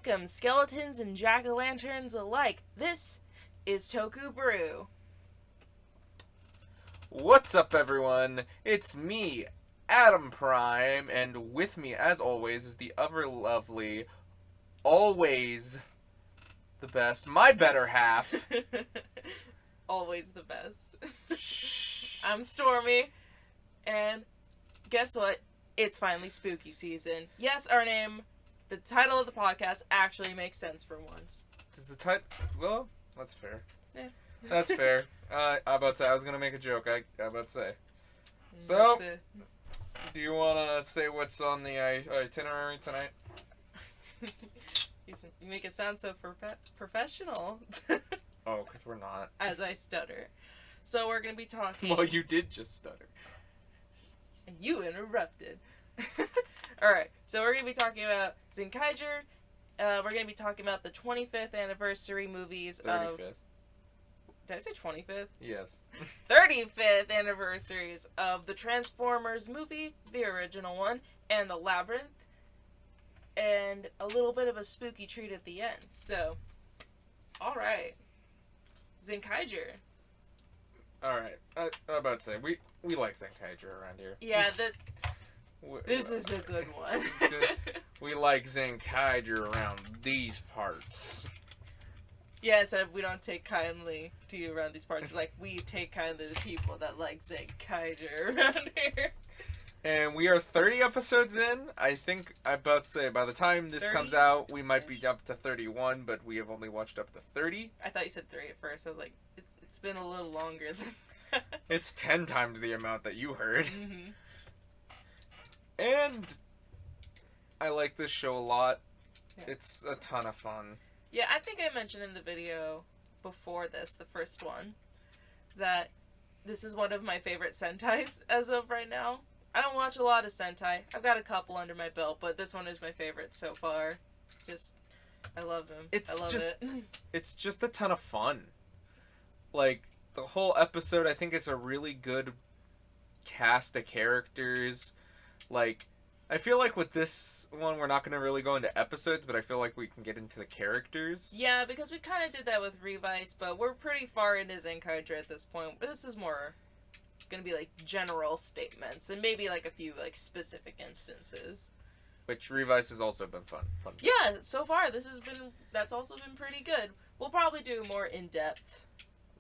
Welcome, skeletons and jack-o'-lanterns alike. This is TokuBrew. What's up, everyone? It's me, Adam Prime, and with me, as always, is the ever lovely, always the best, my better half. Always the best. Shh. I'm Stormy, and guess what? It's finally spooky season. Yes, our name, the title of the podcast, actually makes sense for once. Does the title? Well, that's fair. Yeah. That's fair. I about to say I was gonna make a joke. I about to say. So, That's it. Do you wanna say what's on the itinerary tonight? You make it sound so professional. Oh, because we're not. As I stutter. So we're going to be talking... Well, you did just stutter. And you interrupted. Alright, so we're going to be talking about Zenkaiger. We're going to be talking about the 25th anniversary movies 35th. of... Did I say 25th? Yes. 35th anniversaries of the Transformers movie, the original one, and the Labyrinth. And a little bit of a spooky treat at the end. So, alright. Zenkaiger. Alright, I'm about to say, we like Zenkaiger around here. Yeah, this is a good one. We like Zenkaiger around these parts. Yeah, instead of we don't take kindly to you around these parts, it's like we take kindly to people that like Zenkaiger around here. And we are 30 episodes in. I think I'm about to say, by the time this 30? comes out, we might be up to 31, but we have only watched up to 30. I thought you said 3 at first. I was like, it's been a little longer than It's 10 times the amount that you heard. Mm-hmm. And I like this show a lot. Yeah. It's a ton of fun. Yeah, I think I mentioned in the video before this, the first one, that this is one of my favorite Sentais as of right now. I don't watch a lot of Sentai. I've got a couple under my belt, but this one is my favorite so far. Just, I love him. I love it. It's just a ton of fun. Like, the whole episode, I think it's a really good cast of characters. Like, I feel like with this one, we're not going to really go into episodes, but I feel like we can get into the characters. Yeah, because we kind of did that with Revice, but we're pretty far into Zenkaiger at this point. But this is more gonna be like general statements and maybe like a few like specific instances. Which Revice has also been fun. Yeah, so far that's also been pretty good. We'll probably do more in depth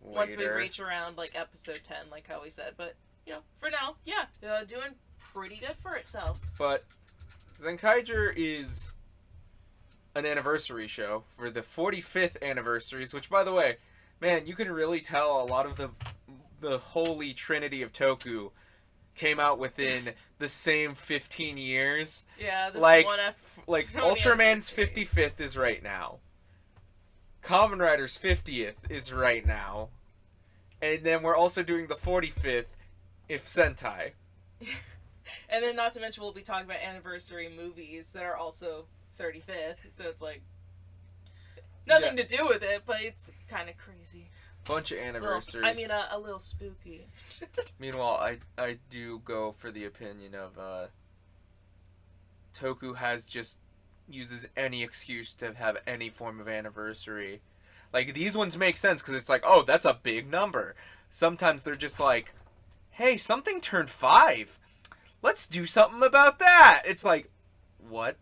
once we reach around like episode 10, like how we said. But you know, for now, yeah, doing pretty good for itself. But Zenkaiger is an anniversary show for the 45th anniversaries, which, by the way, man, you can really tell a lot of the holy trinity of Toku came out within the same 15 years. Yeah, this like, one after like so Ultraman's 55th is right now. Kamen Rider's 50th is right now. And then we're also doing the 45th if Sentai. And then not to mention we'll be talking about anniversary movies that are also 35th, so it's like nothing to do with it, but it's kind of crazy. Bunch of anniversaries. A little spooky. Meanwhile, I do go for the opinion of Toku uses any excuse to have any form of anniversary. Like, these ones make sense because it's like, oh, that's a big number. Sometimes they're just like, hey, something turned 5. Let's do something about that. It's like, what?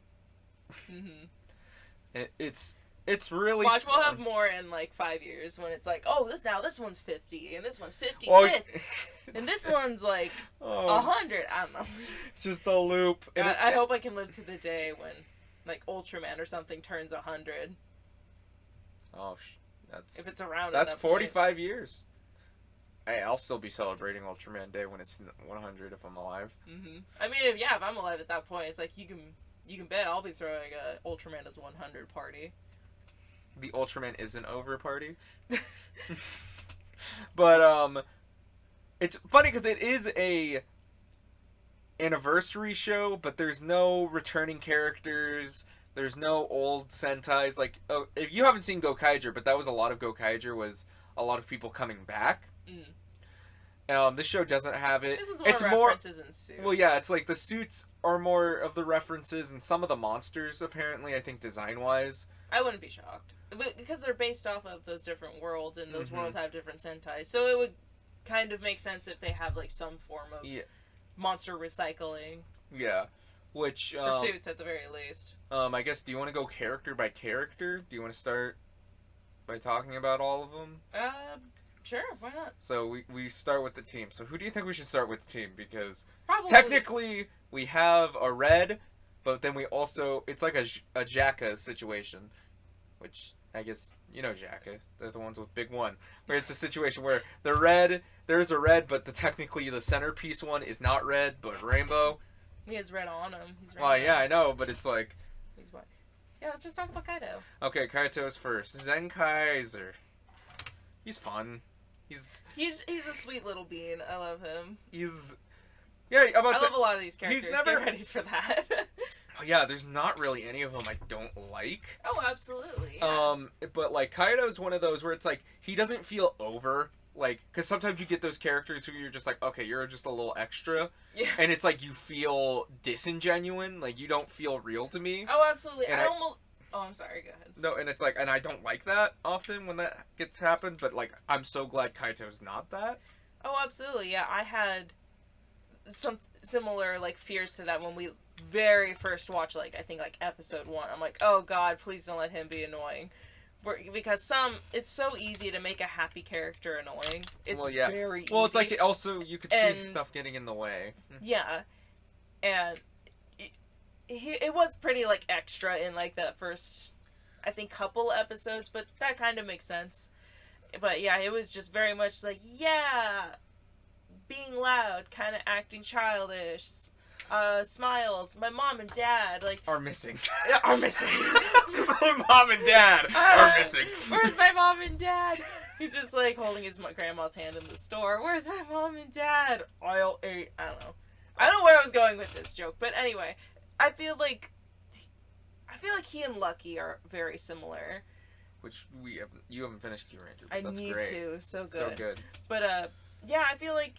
Mm-hmm. It's really Watch, fun. we'll have more in like 5 years when it's like, oh, this one's 50 and this one's 55th, Well, and this one's like 100. I don't know. Just a loop. And I hope I can live to the day when like Ultraman or something turns 100. Oh, that's if it's around. That's at that 45 years. Hey, I'll still be celebrating Ultraman Day when it's 100 if I'm alive. Mm-hmm. I mean, if I'm alive at that point, it's like you can bet I'll be throwing a Ultraman as 100 party. The Ultraman isn't over party. But it's funny because it is a anniversary show, but there's no returning characters. There's no old Sentais. Like, if you haven't seen Gokaiger, but that was a lot of Gokaiger, was a lot of people coming back. Mm. This show doesn't have it. This is more It's references in suits. Well, yeah, it's like the suits are more of the references, and some of the monsters, apparently, I think design-wise. I wouldn't be shocked. But because they're based off of those different worlds, and those Mhm. worlds have different Sentai. So it would kind of make sense if they have, like, some form of monster recycling. Yeah. Which, For suits, at the very least. I guess, do you want to go character by character? Do you want to start by talking about all of them? Sure, why not? So we start with the team. So who do you think we should start with the team? Because Probably. technically we have a red, but then we also, it's like a Jaka situation, which I guess, you know Jaka. They're the ones with big one. Where it's a situation where there's a red, but technically the centerpiece one is not red, but rainbow. He has red on him. He's red. Well, yeah, I know, but it's like... He's white. Yeah, let's just talk about Kaido. Okay, Kaito's first. Zenkaiger. He's fun. He's a sweet little bean. I love him. Yeah, I love a lot of these characters. He's never... Get ready for that. Oh, yeah, there's not really any of them I don't like. Oh, absolutely. Yeah. But, like, Kaido's one of those where it's like, he doesn't feel over... Like, because sometimes you get those characters who you're just like, okay, you're just a little extra. Yeah. And it's like you feel disingenuine. Like, you don't feel real to me. Oh, absolutely. And Oh, I'm sorry. Go ahead. No, and it's like, and I don't like that often when that gets happened. But, like, I'm so glad Kaito's not that. Oh, absolutely. Yeah, I had some similar, like, fears to that when we very first watched, like, I think, like, episode 1. I'm like, oh, God, please don't let him be annoying. Because it's so easy to make a happy character annoying. It's very easy. Well, it's like, also, you could see stuff getting in the way. Yeah. And it was pretty, like, extra in, like, the first, I think, couple episodes, but that kind of makes sense. But, yeah, it was just very much like, yeah, being loud, kind of acting childish, smiles. My mom and dad, like... Are missing. Are missing. My mom and dad are missing. Where's my mom and dad? He's just, like, holding his grandma's hand in the store. Where's my mom and dad? Aisle 8. I don't know. I don't know where I was going with this joke, but anyway, I feel like he and Lucky are very similar. Which you haven't finished your Ranger, but I that's need great. to. So good. So good. But, yeah, I feel like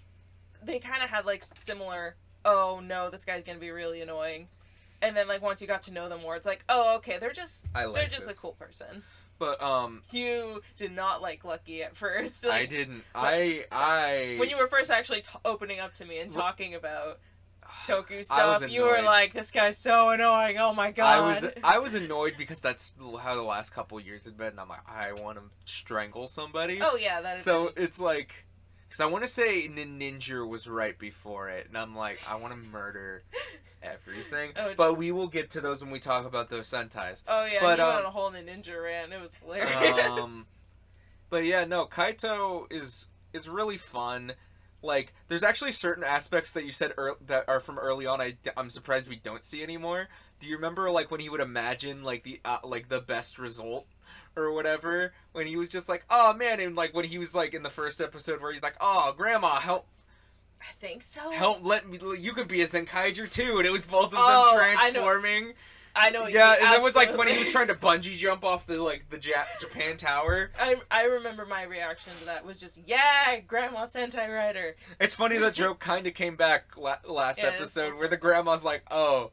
they kind of had, like, similar... Oh no, this guy's gonna be really annoying. And then, like, once you got to know them more, it's like, oh, okay, they're just a cool person. But, You did not like Lucky at first. Like, I didn't. I... When you were first actually opening up to me and talking about Toku stuff, you were like, this guy's so annoying, oh my god. I was annoyed because that's how the last couple of years had been, and I'm like, I want to strangle somebody. Oh yeah, that is... So, it's like... Because I want to say Ninja was right before it, and I'm like, I want to murder everything. But we will get to those when we talk about those Sentais. Oh yeah, but, you went on a whole Ninja rant. It was hilarious. But yeah, no, Kaito is really fun. Like, there's actually certain aspects that you said that are from early on. I'm surprised we don't see anymore. Do you remember, like, when he would imagine, like, the best result? Or whatever, when he was just like, oh man, and like when he was like in the first episode where he's like, oh grandma, help. I think so. You could be a Zenkaiger too, and it was both of them transforming. I know. Yeah, and it was like when he was trying to bungee jump off the Japan Tower. I remember my reaction to that was just, yeah, Grandma Sentai Rider. It's funny that joke kind of came back last episode where the grandma's like, oh.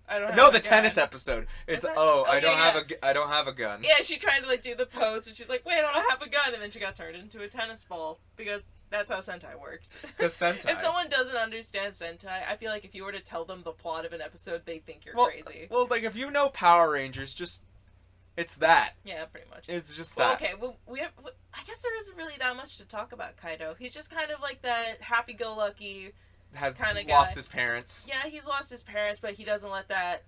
I don't have the tennis episode. It's I don't have a gun. Yeah, she tried to like do the pose, but she's like, wait, I don't have a gun, and then she got turned into a tennis ball because that's how Sentai works. Because Sentai. If someone doesn't understand Sentai, I feel like if you were to tell them the plot of an episode, they think you're crazy. Well, like if you know Power Rangers, it's that. Yeah, pretty much. It's just that. Okay, well, I guess there isn't really that much to talk about Kaido. He's just kind of like that happy-go-lucky. Has kind of lost guy. His parents. Yeah, he's lost his parents, but he doesn't let that...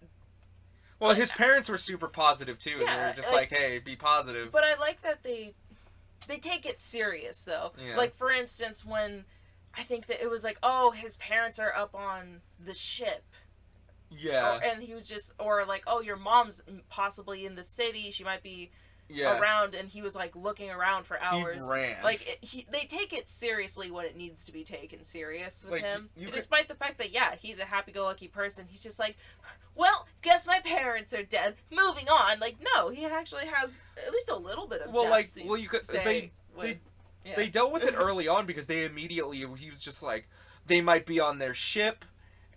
Well, his parents were super positive, too. Yeah, they were just like, hey, be positive. But I like that they take it serious, though. Yeah. Like, for instance, when I think that it was like, oh, his parents are up on the ship. Yeah. And he was just... Or like, oh, your mom's possibly in the city. She might be... around, and he was like looking around for hours. He ran. Like they take it seriously when it needs to be taken serious with him. You Despite the fact that he's a happy-go-lucky person, he's just like, well, guess my parents are dead. Moving on. Like, no, he actually has at least a little bit of. Well, depth you could say Yeah. They dealt with it early on because he was just like, they might be on their ship,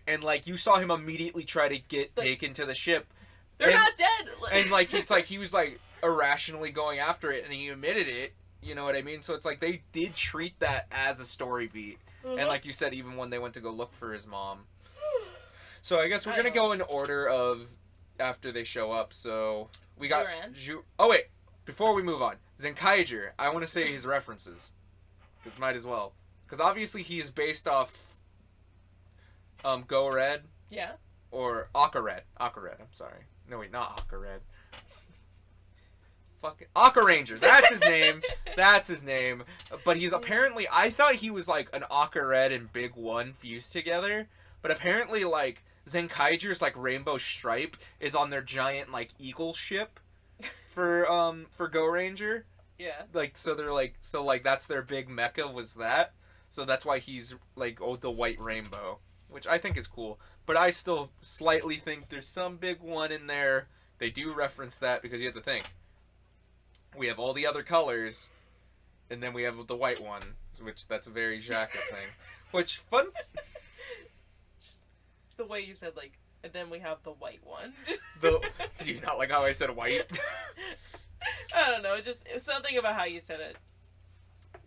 and like you saw him immediately try to get taken to the ship. They're not dead. And like it's like he was like irrationally going after it, and he admitted it. You know what I mean? So it's like they did treat that as a story beat, and like you said, even when they went to go look for his mom. So I guess we're gonna go in order of after they show up. So we got oh wait, before we move on, Zenkaiger. I want to say his references. Might as well, because obviously he is based off Go Red. Yeah. Or Aqua Red. I'm sorry. No wait, not Aqua Red. Fucking Aqua Ranger. That's his name. That's his name. But he's apparently, I thought he was like an Aqua Red and Big One fused together. But apparently, like Zenkaiger's like rainbow stripe is on their giant like eagle ship for Go Ranger. Yeah. Like so they're like that's their big mecha was that. So that's why he's like the white rainbow, which I think is cool. But I still slightly think there's some big one in there. They do reference that because you have to think. We have all the other colors, and then we have the white one, which that's a very Xhaka thing. Which, fun... Just the way you said, like, and then we have the white one. Do you not like how I said white? I don't know, it was something about how you said it.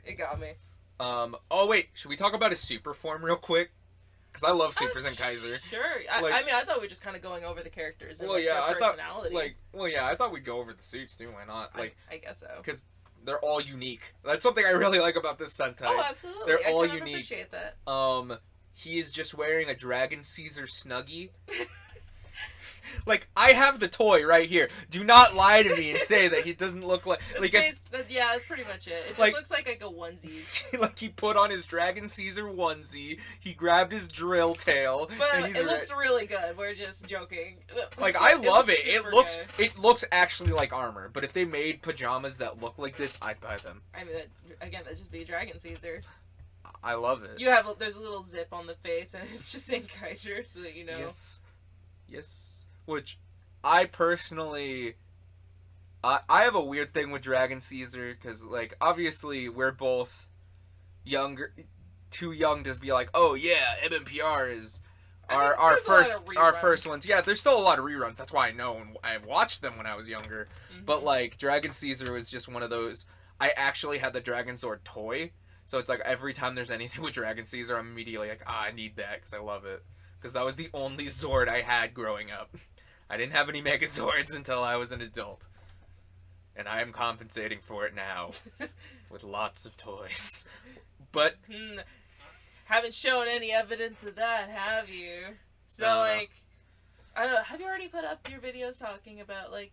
It got me. Oh wait, should we talk about his super form real quick? Because I love Super Zenkaiger. Sure. I mean, I thought we were just kind of going over the characters and their personality. I thought we'd go over the suits too. Why not? Like, I guess so. Because they're all unique. That's something I really like about this Sentai. Oh, absolutely. They're all unique. I appreciate that. He is just wearing a Dragon Caesar Snuggie. Like, I have the toy right here. Do not lie to me and say that he doesn't look like... that's pretty much it. It just looks like a onesie. Like, he put on his Dragon Caesar onesie, he grabbed his drill tail, but it looks really good. We're just joking. Like, I love it. It looks actually like armor, but if they made pajamas that look like this, I'd buy them. I mean, that'd just be Dragon Caesar. I love it. There's a little zip on the face, and it's just Zenkaiger, so that you know. Yes. Which, I personally, I have a weird thing with Dragon Caesar, because, like, obviously, we're both too young to be like, oh yeah, MMPR is our first ones. Yeah, there's still a lot of reruns, that's why I know, and I watched them when I was younger, but, like, Dragon Caesar was just one of those, I actually had the Dragon Zord toy, so it's like, every time there's anything with Dragon Caesar, I'm immediately like, I need that, because I love it. Because that was the only Zord I had growing up. I didn't have any Megazords until I was an adult. And I am compensating for it now. With lots of toys. But... haven't shown any evidence of that, have you? So, like... I don't know, have you already put up your videos talking about, like...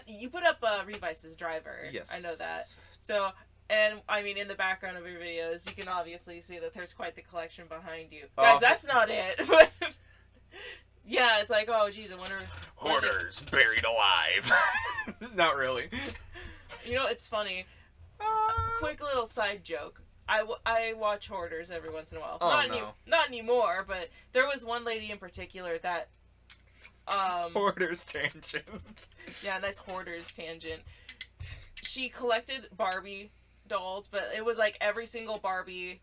you put up Revice's driver. Yes. I know that. So... And, I mean, in the background of your videos, you can obviously see that there's quite the collection behind you. Guys, that's not it. But yeah, it's like, oh, geez, I wonder... Hoarders buried alive. Not really. You know, it's funny. Quick little side joke. I watch Hoarders every once in a while. Not anymore, but there was one lady in particular that... Hoarders tangent. Yeah, nice Hoarders tangent. She collected Barbie dolls, but it was like every single Barbie,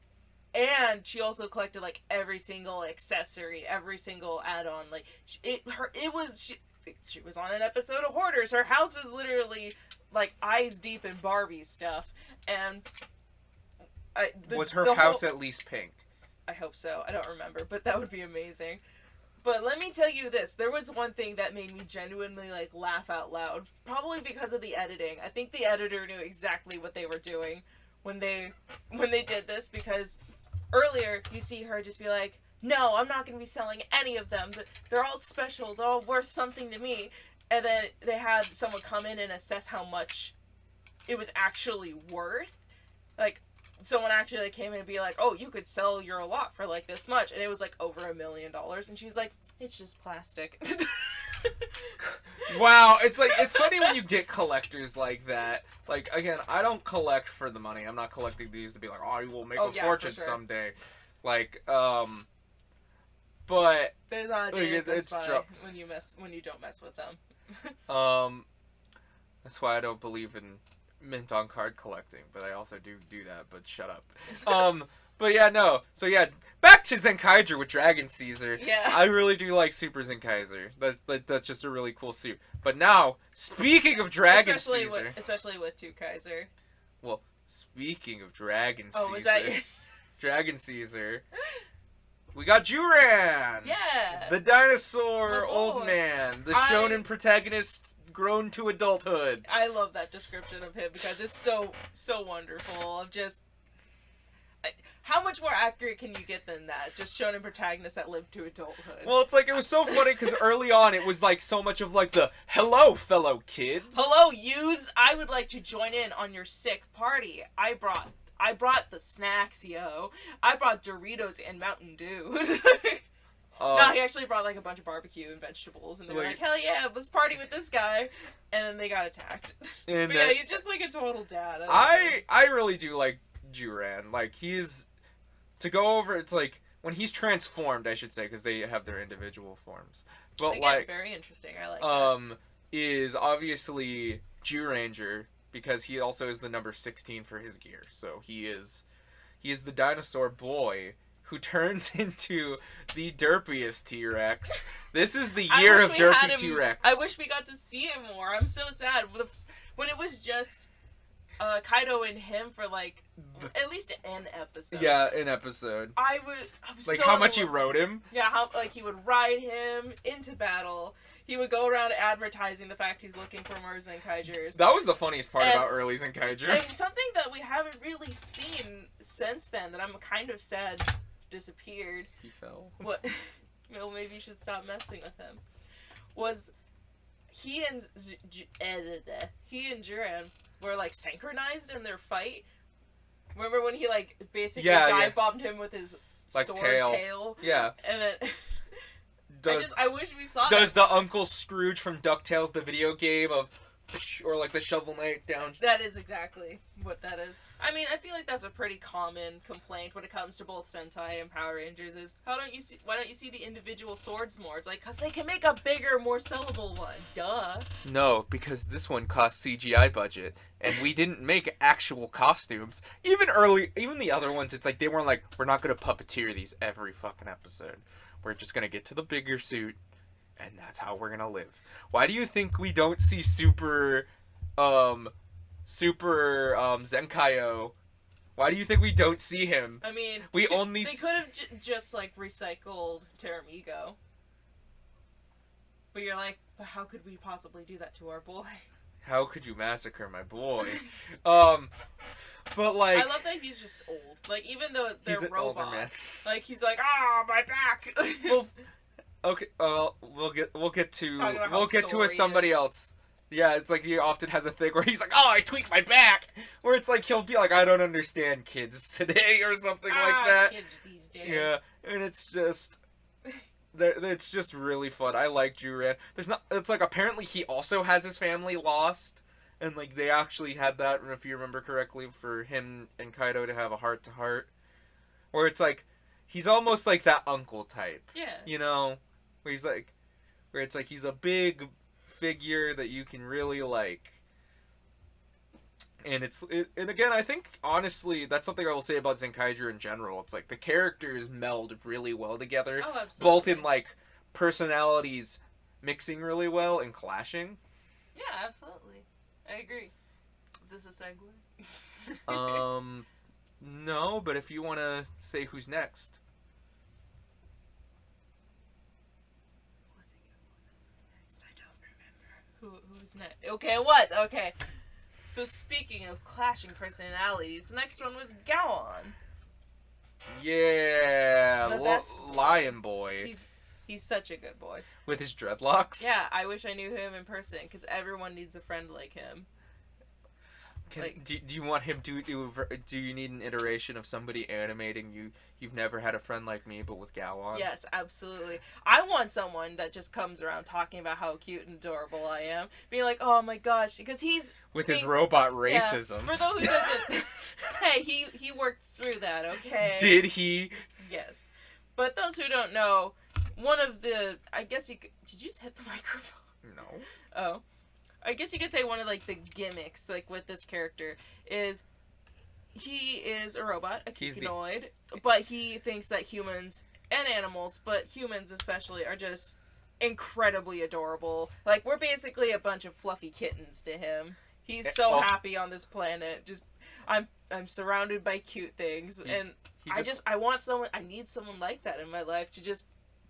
and she also collected like every single accessory, every single add-on. Like she was on an episode of Hoarders. Her house was literally like eyes deep in Barbie stuff, and was her house at least pink? I hope so. I don't remember, but that would be amazing. But let me tell you this, there was one thing that made me genuinely, like, laugh out loud. Probably because of the editing. I think the editor knew exactly what they were doing when they did this, because earlier you see her just be like, no, I'm not going to be selling any of them. They're all special. They're all worth something to me. And then they had someone come in and assess how much it was actually worth. Like, someone actually came in and be like, oh, you could sell your lot for like this much, and it was like over $1 million, and she's like, it's just plastic. Wow, it's like, it's funny when you get collectors like that. Like, again, I don't collect for the money. I'm not collecting these to be like, oh, I will make a fortune someday. Like, but there's not a day when you don't mess with them. That's why I don't believe in mint on card collecting, but I also do that, but shut up. But yeah, no. So yeah, back to Zenkaiger with Dragon Caesar. Yeah. I really do like Super Zenkaiser. That's just a really cool suit. But now, speaking of Dragon Caesar. Especially with TokuBrew. Well, speaking of Dragon Caesar. Oh, was that your... Dragon Caesar. We got Juran! Yeah! The dinosaur Oh, old boy. man. The shonen protagonist grown to adulthood. I love that description of him because it's so wonderful. Of just... How much more accurate can you get than that? Just shonen protagonists that live to adulthood. Well, it's like, it was so funny because early on it was like so much of like the, hello, fellow kids. Hello, youths! I would like to join in on your sick party. I brought the snacks, yo. I brought Doritos and Mountain Dew. No, he actually brought like a bunch of barbecue and vegetables, and they were like, hell yeah, let's party with this guy. And then they got attacked. And but yeah, he's just like a total dad. I really do like Juran. Like, he's, to go over, it's like, when he's transformed, I should say, because they have their individual forms. But again, like, very interesting. I like that. Is obviously Juranger, because he also is the number 16 for his gear. So he is the dinosaur boy who turns into the derpiest T-Rex. This is the year of derpy T-Rex. I wish we got to see him more. I'm so sad. When it was just Kaido and him for like at least an episode. Yeah, an episode. I was like so how much he annoyed. rode him. Yeah, how like he would ride him into battle. He would go around advertising the fact he's looking for more Zenkaigers. That was the funniest part about early Zenkaiger. And something that we haven't really seen since then that I'm kind of sad disappeared. He fell. What? Well, maybe you should stop messing with him. Was he and Juran were like synchronized in their fight? Remember when he like basically dive bombed him with his like sword tail? Yeah. And then I wish we saw. Does the Uncle Scrooge from DuckTales, the video game, or like the Shovel Knight down? That is exactly what that is. I mean, I feel like that's a pretty common complaint when it comes to both Sentai and Power Rangers is, why don't you see the individual swords more? It's like, cause they can make a bigger, more sellable one. Duh. No, because this one cost CGI budget, and we didn't make actual costumes. Even the other ones, it's like, they weren't like, we're not gonna puppeteer these every fucking episode. We're just gonna get to the bigger suit, and that's how we're gonna live. Why do you think we don't see Super Zenkaiyo? Why do you think we don't see him? I mean, they could have just like recycled Teramigo. But you're like, but how could we possibly do that to our boy? How could you massacre my boy? But like, I love that he's just old. Like, even though they're he's an robots, older man. like he's like, my back. Well, okay. We'll get to it somebody else. Yeah, it's like he often has a thing where he's like, I tweaked my back. Where it's like he'll be like, I don't understand kids today or something like that. Kids these days. Yeah, and it's just really fun. I like Juran. It's like apparently he also has his family lost. And, like, they actually had that, if you remember correctly, for him and Kaido to have a heart-to-heart. Where it's like, he's almost like that uncle type. Yeah. You know? Where it's like he's a big figure that you can really like. And and again, I think, honestly, that's something I will say about Zenkaiger in general. It's like, the characters meld really well together. Oh, absolutely. Both in, like, personalities mixing really well and clashing. Yeah, absolutely. I agree. Is this a segue? No, but if you want to say who's next. What's next? I don't remember. Who's next? Okay, what? Okay. So speaking of clashing personalities, the next one was Gowon. Yeah, Lion Boy. He's such a good boy. With his dreadlocks? Yeah, I wish I knew him in person, because everyone needs a friend like him. Do you want him do you need an iteration of somebody animating you've never had a friend like me, but with Gowon? Yes, absolutely. I want someone that just comes around talking about how cute and adorable I am. Being like, oh my gosh, because his robot racism. Yeah, for those who doesn't... hey, he worked through that, okay? Did he? Yes. But those who don't know... One of the, I guess did you just hit the microphone? No. Oh. I guess you could say one of like the gimmicks like with this character is he is a robot, a humanoid, but he thinks that humans and animals, but humans especially, are just incredibly adorable. Like, we're basically a bunch of fluffy kittens to him. He's so happy on this planet. Just, I'm surrounded by cute things, and I want someone, I need someone like that in my life to just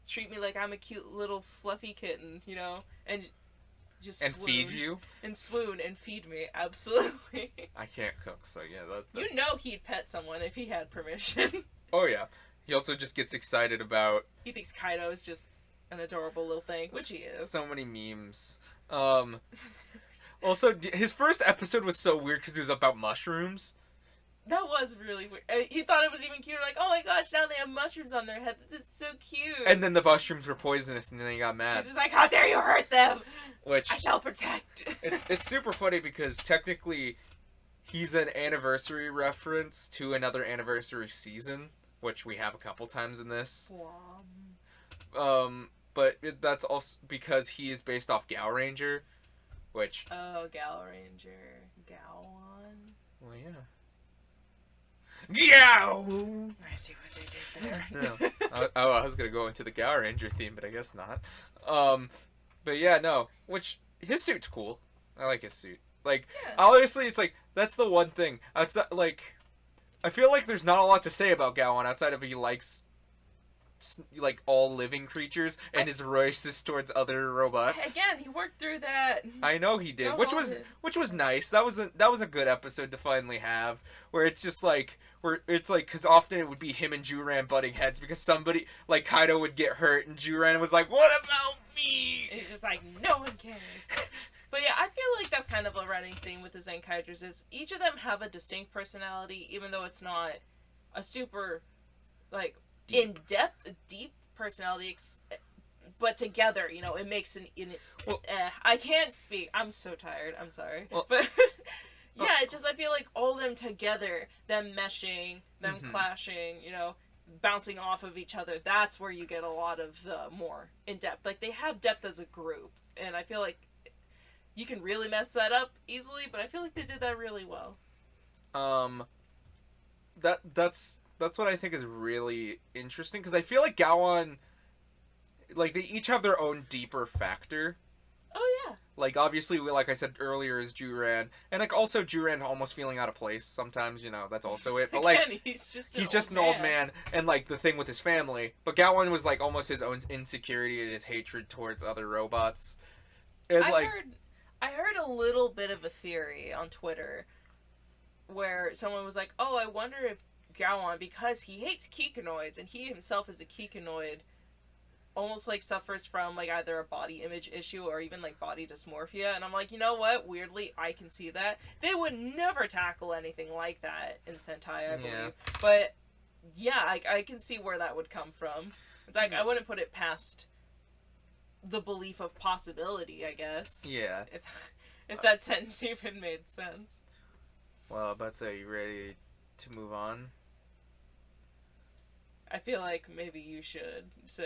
treat me like I'm a cute little fluffy kitten, you know, and just swoon, feed you and swoon and feed me. Absolutely. I can't cook, so yeah. You know he'd pet someone if he had permission. Oh yeah. He also just gets excited about. He thinks Kaido is just an adorable little thing, which he is. So many memes. Also, his first episode was so weird because it was about mushrooms. That was really weird. He thought it was even cuter. Like, oh my gosh, now they have mushrooms on their head. It's so cute. And then the mushrooms were poisonous, and then he got mad. He's just like, how dare you hurt them? Which I shall protect. it's super funny because technically, he's an anniversary reference to another anniversary season, which we have a couple times in this. But that's also because he is based off Gal Ranger, which. Oh, Gal Ranger, Galwan. Well, yeah. Yow! I see what they did there. No. I was gonna go into the Gal Ranger theme, but I guess not. But yeah, no. Which his suit's cool. I like his suit. Like, honestly, it's like that's the one thing outside. Like, I feel like there's not a lot to say about Gowan outside of he likes like all living creatures and is racist towards other robots. Again, he worked through that. I know he did, which was nice. That was a good episode to finally have, where it's just like because often it would be him and Juran butting heads because somebody like Kaido would get hurt and Juran was like, "What about me?" And he's just like, "No one cares." But yeah, I feel like that's kind of a running theme with the Zenkaigers is each of them have a distinct personality, even though it's not a super like in-depth, deep personality, but together, you know, it makes I can't speak. I'm so tired. I'm sorry. Well, but yeah, it's just I feel like all of them together, them meshing, them clashing, you know, bouncing off of each other. That's where you get a lot of the more in-depth. Like, they have depth as a group, and I feel like you can really mess that up easily, but I feel like they did that really well. That's what I think is really interesting, because I feel like Gowan, like, they each have their own deeper factor. Oh, yeah. Like, obviously, like I said earlier, is Juran. And, like, also Juran almost feeling out of place sometimes, you know, that's also it. But, like, again, he's just an old man. And, like, the thing with his family. But Gowan was, like, almost his own insecurity and his hatred towards other robots. And, I heard a little bit of a theory on Twitter where someone was like, oh, I wonder if Gowan, because he hates Kikanoids, and he himself is a Kikanoid, almost like suffers from like either a body image issue or even like body dysmorphia. And I'm like, you know what? Weirdly, I can see that. They would never tackle anything like that in Sentai, I believe. Yeah. But yeah, I can see where that would come from. It's like, I wouldn't put it past the belief of possibility, I guess. Yeah. If that sentence even made sense. Well, I'm about to say, you ready to move on? I feel like maybe you should, so...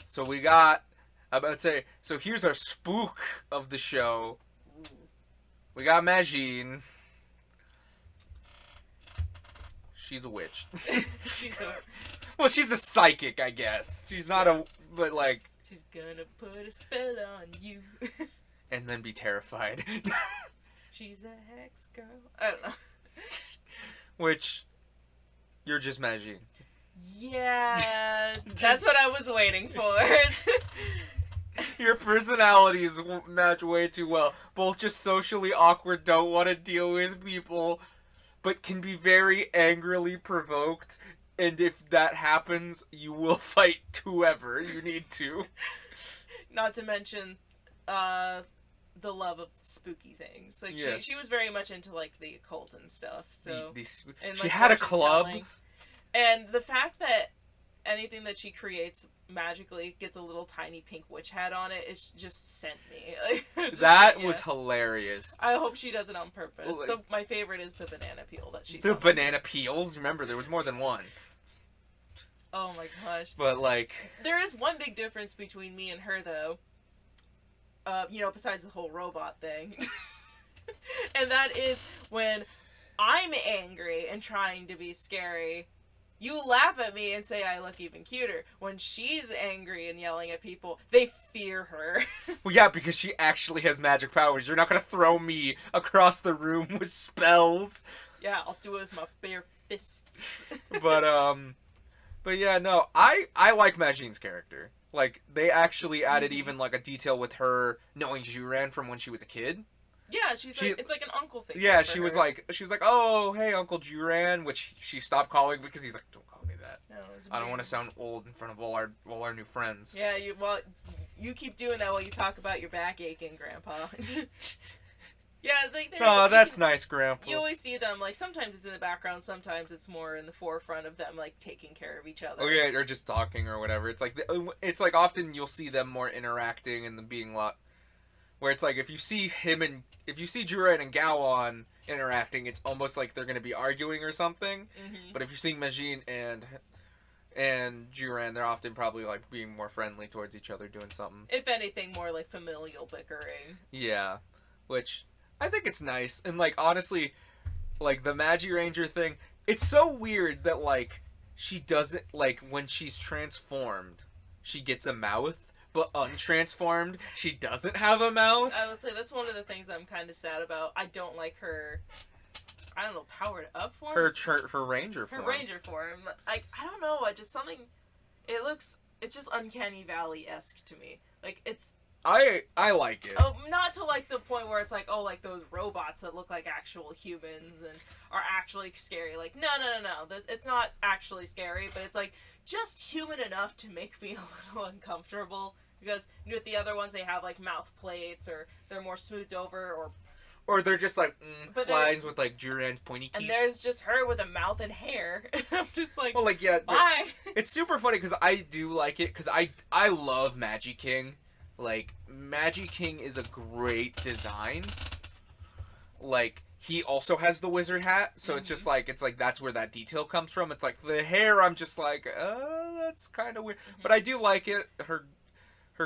So we got... I'm about to say... So here's our spook of the show. Ooh. We got Majin. She's a witch. Well, she's a psychic, I guess. She's not a... But, like... She's gonna put a spell on you. And then be terrified. She's a hex girl. I don't know. Which... You're just Majin. Yeah, that's what I was waiting for. Your personalities match way too well. Both just socially awkward, don't want to deal with people, but can be very angrily provoked. And if that happens, you will fight whoever you need to. Not to mention, the love of spooky things. Like, yes. she was very much into, like, the occult and stuff, so... And, she had a club. And the fact that anything that she creates magically gets a little tiny pink witch hat on it, it just sent me. That was hilarious. I hope she does it on purpose. My favorite is the banana peel that she summoned. Banana peels? Remember, there was more than one. Oh my gosh. But, like... There is one big difference between me and her, though. besides the whole robot thing. And that is when I'm angry and trying to be scary, you laugh at me and say I look even cuter. When she's angry and yelling at people, they fear her. Well, yeah, because she actually has magic powers. You're not gonna throw me across the room with spells. Yeah, I'll do it with my bare fists. But yeah, no, I like Majine's character. Like, they actually added even, like, a detail with her knowing Juran from when she was a kid. Yeah, it's like an uncle figure. Yeah, for she her. was like, oh, hey, Uncle Juran, which she stopped calling because he's like, don't call me that. No, I don't want to sound old in front of all our new friends. Yeah, you keep doing that while you talk about your back aching, Grandpa. Yeah, Oh, that's nice, Grandpa. You always see them, like, sometimes it's in the background, sometimes it's more in the forefront of them, like, taking care of each other. Oh, yeah, or just talking or whatever. It's like often you'll see them more interacting and them being a lot... Where it's like, if you see Juran and Gowon interacting, it's almost like they're going to be arguing or something. Mm-hmm. But if you're seeing Majin and Juran, they're often probably, like, being more friendly towards each other, doing something. If anything, more, like, familial bickering. Yeah, which... I think it's nice, and, like, honestly, like, the Magi Ranger thing, it's so weird that, like, she doesn't, like, when she's transformed, she gets a mouth, but untransformed, she doesn't have a mouth. I would say that's one of the things I'm kind of sad about. I don't like her, I don't know, powered up form? Her Ranger form. Her Ranger form. I don't know, it's just Uncanny Valley-esque to me. Like, it's... I like it. Oh, not to, like, the point where it's like, oh, like, those robots that look like actual humans and are actually scary. Like, no. It's not actually scary, but it's, like, just human enough to make me a little uncomfortable. Because with the other ones, they have, like, mouth plates, or they're more smoothed over, or they're just, like, lines with, like, Juran's pointy teeth. And there's just her with a mouth and hair. I'm just like, well, like, yeah. Bye! It's super funny, because I do like it, because I love Magi-King. Like, Magi-King is a great design. Like, he also has the wizard hat, so it's just like, that's where that detail comes from. It's like, the hair, I'm just like, that's kind of weird. Mm-hmm. But I do like it. Her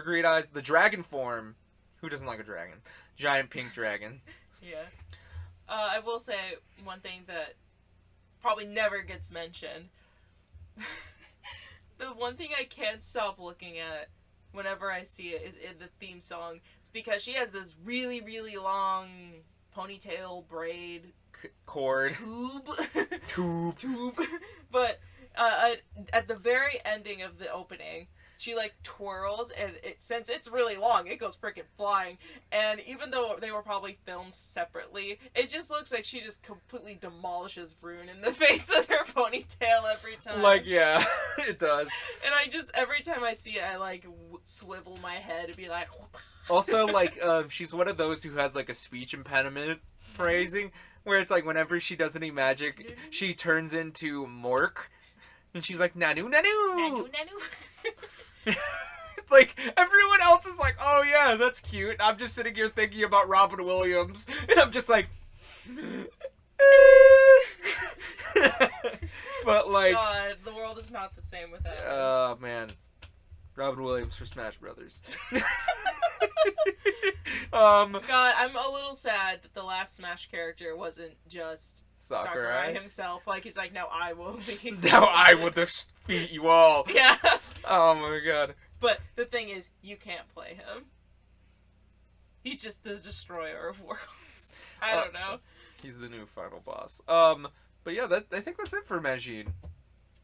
great eyes, the dragon form. Who doesn't like a dragon? Giant pink dragon. Yeah. I will say one thing that probably never gets mentioned. The one thing I can't stop looking at whenever I see it is in the theme song, because she has this really, really long ponytail braid cord tube. But at the very ending of the opening, she, like, twirls, and since it's really long, it goes freaking flying. And even though they were probably filmed separately, it just looks like she just completely demolishes Rune in the face with her ponytail every time. Like, yeah, it does. And every time I see it, I, like, swivel my head and be like... Also, like, she's one of those who has, like, a speech impediment phrasing, where it's like, whenever she does any magic, she turns into Mork, and she's like, Nanu, Nanu! Nanu, Nanu! Like, everyone else is like, oh yeah, that's cute. I'm just sitting here thinking about Robin Williams, and I'm just like... But, like... God, the world is not the same without him. Oh, man. Robin Williams for Smash Brothers. God, I'm a little sad that the last Smash character wasn't just Sakurai himself. Like, he's like, now I will be. Now I will defeat you all. Yeah. Oh my god. But the thing is, you can't play him. He's just the destroyer of worlds. I don't know. He's the new final boss. But yeah, I think that's it for Majin.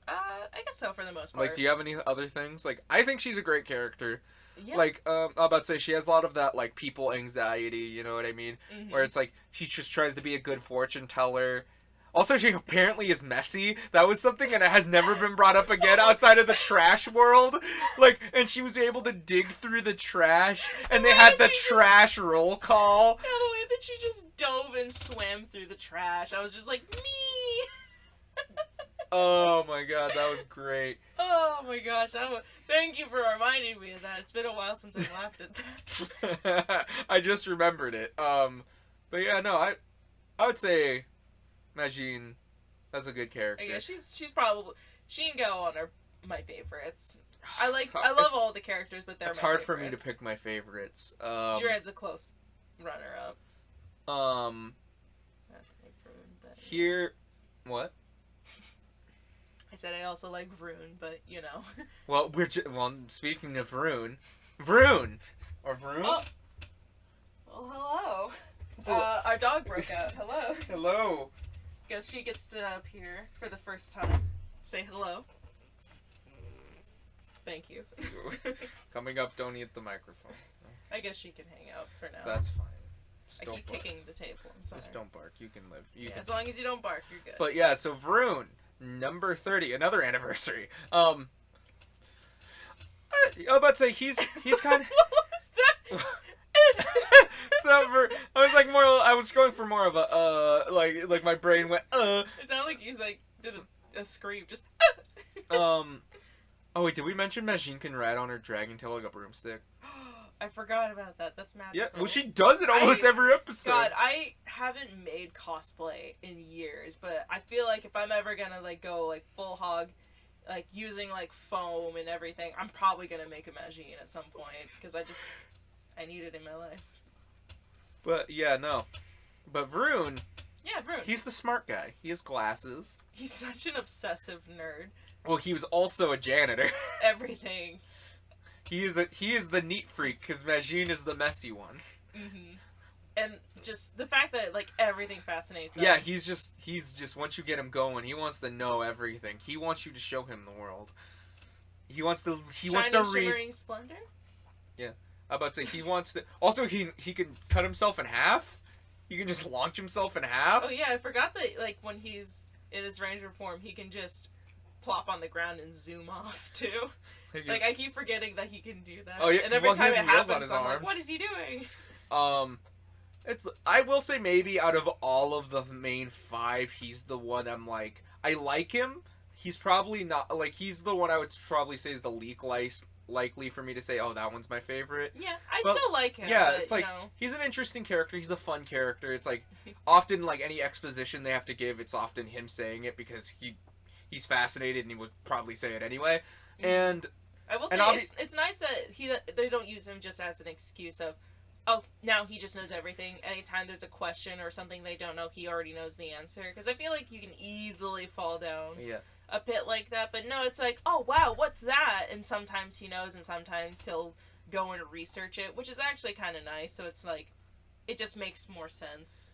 I guess so for the most part. Like, do you have any other things? Like, I think she's a great character. Yeah. Like, I'm about to say, she has a lot of that, like, people anxiety, you know what I mean? Mm-hmm. Where it's like, she just tries to be a good fortune teller. Also, she apparently is messy. That was something that has never been brought up again outside of the trash world. Like, and she was able to dig through the trash, and they had the trash roll call. Yeah, the way that she just dove and swam through the trash. I was just like, me! Oh my god, that was great. Oh my gosh, thank you for reminding me of that. It's been a while since I laughed at that. I just remembered it. But yeah, no, I would say Majin, that's a good character. Yeah, she's probably, she and Gowon are my favorites. I hard. love all the characters, but they're It's my hard favorites. for me to pick my favorites. Duran's a close runner-up. Here, what? I said I also like Vroon, but you know. Well, speaking of Vroon, or Vroon. Oh. Well, hello. Our dog broke out. Hello. Hello. Guess she gets to appear for the first time. Say hello. Thank you. Coming up, don't eat the microphone. I guess she can hang out for now. That's fine. I keep kicking the table. I'm sorry. Just don't bark. You can live. As long as you don't bark, you're good. But yeah, so Vroon, number 30, another anniversary. I'm about to say he's kind of. What was that? I was going for more of a like my brain went It sounded like you did a scream, just. Oh wait, did we mention Majin can ride on her dragon tail like a broomstick? I forgot about that. That's magical. Yeah, well she does it almost every episode. God, I haven't made cosplay in years, but I feel like if I'm ever gonna go full hog, using foam and everything, I'm probably gonna make a Majin at some point because I need it in my life. But yeah, no. But Vroon. Yeah, Vroon. He's the smart guy. He has glasses. He's such an obsessive nerd. Well, he was also a janitor. Everything. He is the neat freak because Majin is the messy one. Mm-hmm. And just the fact that everything fascinates him. Yeah, he's just once you get him going, he wants to know everything. He wants you to show him the world. He wants to read. Shimmering splendor. Yeah, I'm about to say he wants to. Also, he can cut himself in half. He can just launch himself in half. Oh yeah, I forgot that when he's in his ranger form, he can just plop on the ground and zoom off too. I keep forgetting that he can do that. Oh yeah, and every time it happens, I'm arms. like, what is he doing? I will say maybe out of all of the main 5, he's the one I'm like, I like him. He's probably not he's the one I would probably say is the likely for me to say, oh, that one's my favorite. Yeah, but still like him. Yeah, but, it's he's an interesting character. He's a fun character. It's often any exposition they have to give, it's often him saying it because he's fascinated and he would probably say it anyway. Mm-hmm. And I will say it's nice that they don't use him just as an excuse of, oh, now he just knows everything. Anytime there's a question or something they don't know, he already knows the answer. Because I feel like you can easily fall down a pit like that. But no, it's oh, wow, what's that? And sometimes he knows, and sometimes he'll go and research it, which is actually kind of nice. So it's it just makes more sense.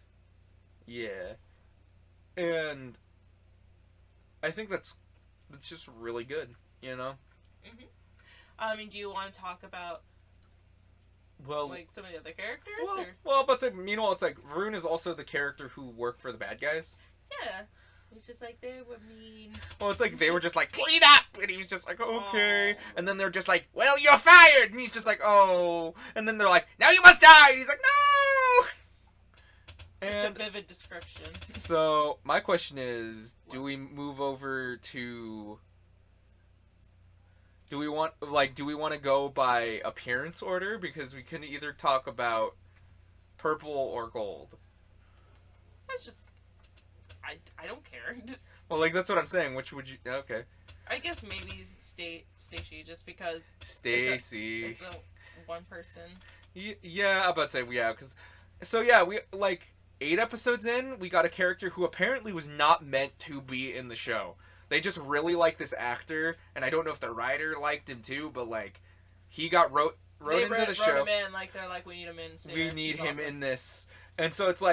Yeah. And I think that's just really good, you know? Mm-hmm. I mean, do you want to talk about some of the other characters? Well, but it's Vroon is also the character who worked for the bad guys. Yeah. It's just they were mean. Well, it's they were just clean up! And he's just okay. Oh. And then they're just well, you're fired! And he's just oh. And then they're now you must die! And he's no! Such a vivid description. So, my question is, do we move over to... Do we want to go by appearance order? Because we can either talk about purple or gold. That's just... I don't care. Well, that's what I'm saying. Which would you... Okay. I guess maybe Stacy, just because... Stacy. It's a one person. Yeah, I'm about to say, yeah, because... So, yeah, we, 8 episodes in, we got a character who apparently was not meant to be in the show. They just really like this actor, and I don't know if the writer liked him too, but he got wrote into the show. Him in, they're we need him in soon. We need him in this, and so it's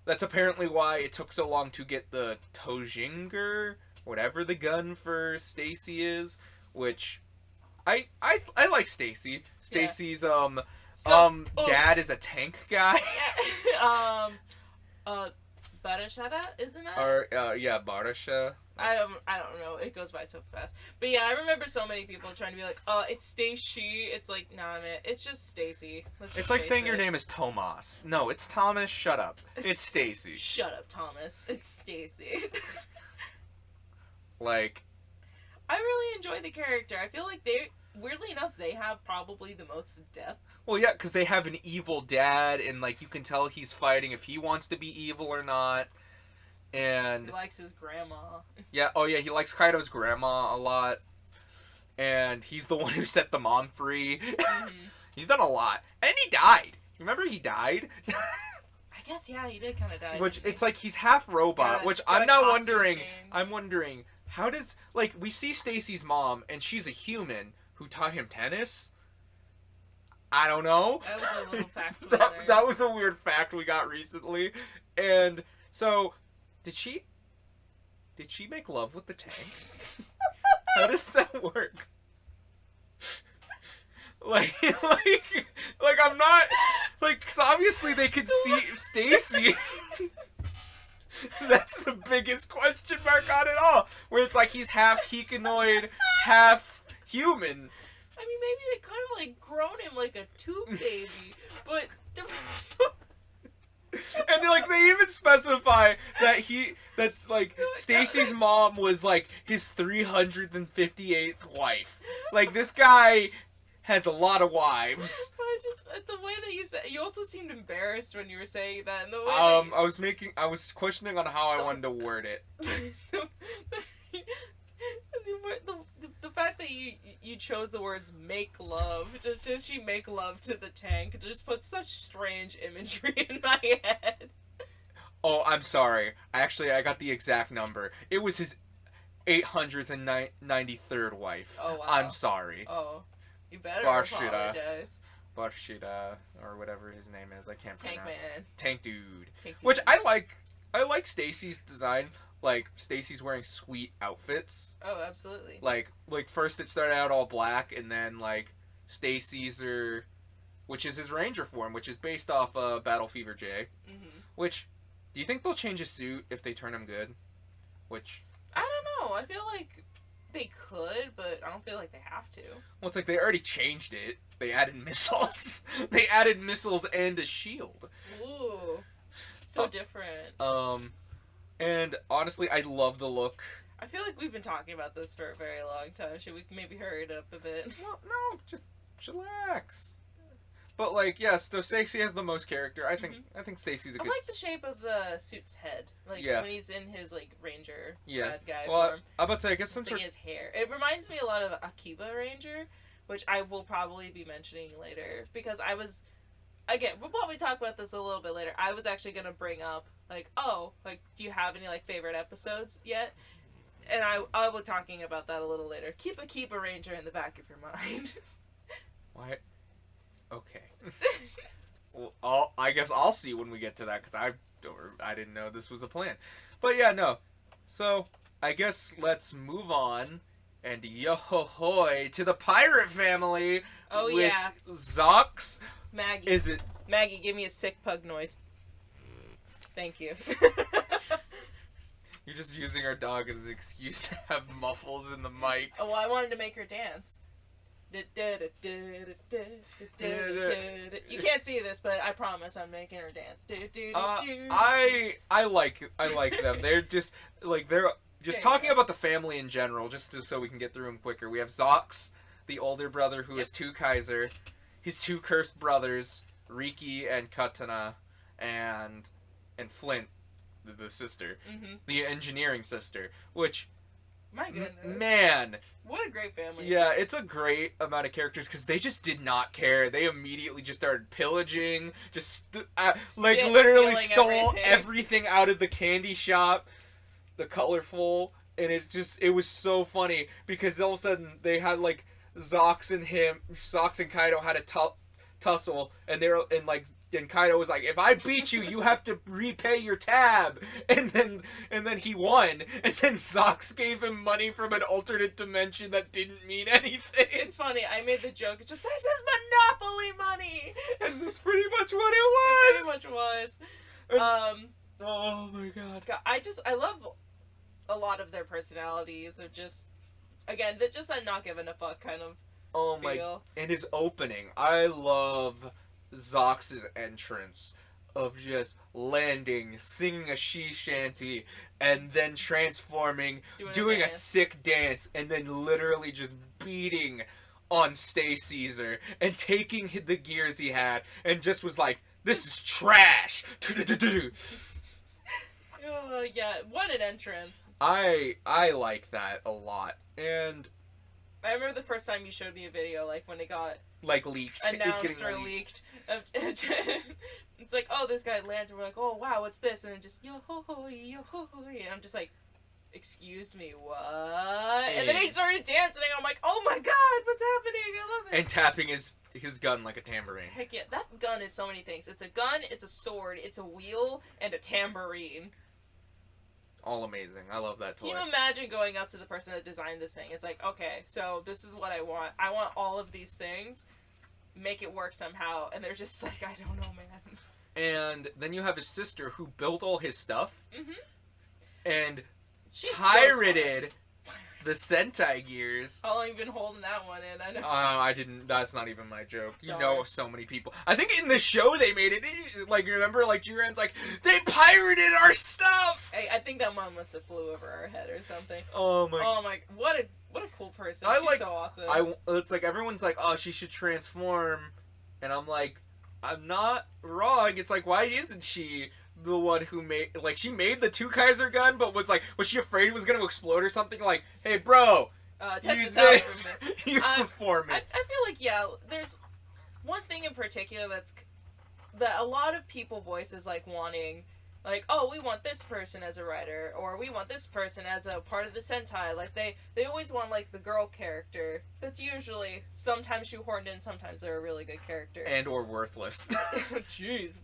that's apparently why it took so long to get the Tojinger, whatever the gun for Stacy is, which I like Stacy. Stacy's dad is a tank guy. Yeah. Barashada, isn't it? Or Barasha. I don't know. It goes by so fast. But yeah, I remember so many people trying to be it's Stacy. It's nah, man. It's just Stacy. It's saying your name is Tomas. No, it's Thomas. Shut up. It's Stacy. Shut up, Thomas. It's Stacy. I really enjoy the character. I feel weirdly enough, they have probably the most depth. Well, yeah, because they have an evil dad, and you can tell he's fighting if he wants to be evil or not. And he likes his grandma. Yeah, oh yeah, he likes Kaido's grandma a lot. and he's the one who set the mom free. Mm-hmm. He's done a lot, and he died. Remember, he died. I guess yeah, he did kind of die. Which it's like he's half robot. Got a- which got I'm a now costume wondering. change. I'm wondering how does like we see Stacy's mom, and she's a human who taught him tennis. I don't know. That was a little fact. that was a weird fact we got recently, and so did she make love with the tank? How does that work? like I'm not like, cause obviously they could see Stacy. That's the biggest question mark on it all. Where it's like he's half Kikanoid, half human. I mean, maybe they could have like grown him like a tube baby, but. And like they even specify that's like Stacy's mom was like his 358th wife. Like this guy has a lot of wives. But just the way that you said, you also seemed embarrassed when you were saying that. And the way I was questioning on how I wanted to word it. the fact that you chose the words "make love," just did she make love to the tank? Just put such strange imagery in my head. Oh, I'm sorry. I got the exact number. It was his 893rd wife. Oh wow. I'm sorry. Oh, you better Barshida. apologize. Barshida, or whatever his name is. I can't Tank pronounce. man. Tank dude. Tank dude. Which I like Stacy's design. Like Stacy's wearing sweet outfits. Oh, absolutely. Like first it started out all black, and then like Stacy's which is his Ranger form, which is based off Battle Fever J. Mm-hmm. Which, do you think they'll change his suit if they turn him good? Which I don't know. I feel like they could, but I don't feel like they have to. well, it's like they already changed it. They added missiles. They added missiles and a shield. Ooh, so different. And honestly, I love the look. I feel like we've been talking about this for a very long time. Should we maybe hurry it up a bit? Well, no, just chillax. But like, yes, so Stacy has the most character. I think Stacy's a I good. like the shape of the suit's head. Like Yeah. when he's in his like ranger Yeah. bad guy Well, form. I'm about to say, I guess since Like we're his hair. It reminds me a lot of Akiba Ranger, which I will probably be mentioning later because I was. Again, we'll probably talk about this a little bit later. I was actually gonna bring up like, do you have any like favorite episodes yet? And I will be talking about that a little later. Keep a ranger in the back of your mind. What? Okay. Well, I guess I'll see when we get to that because I didn't know this was a plan. But yeah, no. So I guess let's move on and yo-ho-hoy to the pirate family. Oh with yeah, Zox. Maggie. Is it? Maggie, give me a sick pug noise. Thank you. You're just using our dog as an excuse to have muffles in the mic. Oh, well, I wanted to make her dance. You can't see this, but I promise I'm making her dance. I like them. They're just talking about the family in general, so we can get through them quicker. We have Zox, the older brother who is two Kaiser, his two cursed brothers, Riki and Katana, and Flint, the sister, the engineering sister, which. My goodness. Man. What a great family. Yeah, it's a great amount of characters because they just did not care. They immediately just started pillaging, literally stole everything out of the candy shop, the colorful, and it was so funny because all of a sudden they had like Zox and Kaido had a tussle, and and Kaido was like, if I beat you, you have to repay your tab. And then he won. And then Zox gave him money from an alternate dimension that didn't mean anything. It's funny. I made the joke. It's just, this is Monopoly money. And that's pretty much what it was. It pretty much was. Oh my god. I love a lot of their personalities of just, again, just that not giving a fuck kind of feel. And his opening. I love Zox's entrance of just landing, singing a she shanty, and then transforming, doing a sick dance, and then literally just beating on Stay Caesar and taking the gears he had, and just was like, "This is trash." Oh yeah, what an entrance! I like that a lot, and I remember the first time you showed me a video, like when it got Like leaked. announced It's or getting leaked. leaked. It's like, oh, this guy lands, and we're like, oh wow, what's this? And then just yo ho ho, and I'm just like, excuse me, what? And then he started dancing, and I'm like, oh my god, what's happening? I love it. And tapping his gun like a tambourine. Heck yeah, that gun is so many things. It's a gun, it's a sword, it's a wheel, and a tambourine. All amazing. I love that toy. Can you imagine going up to the person that designed this thing? It's like, okay, so this is what I want. I want all of these things. Make it work somehow. And they're just like, I don't know, man. And then you have his sister who built all his stuff. Mm-hmm. And She's pirated the Sentai gears. How long have you been holding that one in? I know. I didn't. That's not even my joke. You Darn. know, so many people. I think in the show they made it. Like, remember, like Jiren's like, they pirated our stuff. I think that one must have flew over our head or something. Oh my. Oh my! What a cool person. I She's like- so awesome. It's like everyone's like, oh, she should transform, and I'm like, I'm not wrong. It's like, why isn't she the one who made, like, she made the TokuBrew gun, but was she afraid it was going to explode or something? Like, hey, bro, test use this out this. for a minute. Use this for me. I feel like, yeah, there's one thing in particular that a lot of people voice is like wanting, like, oh, we want this person as a writer, or we want this person as a part of the Sentai. Like, they always want, like, the girl character. That's usually sometimes shoehorned in, sometimes they're a really good character. And or worthless. Jeez.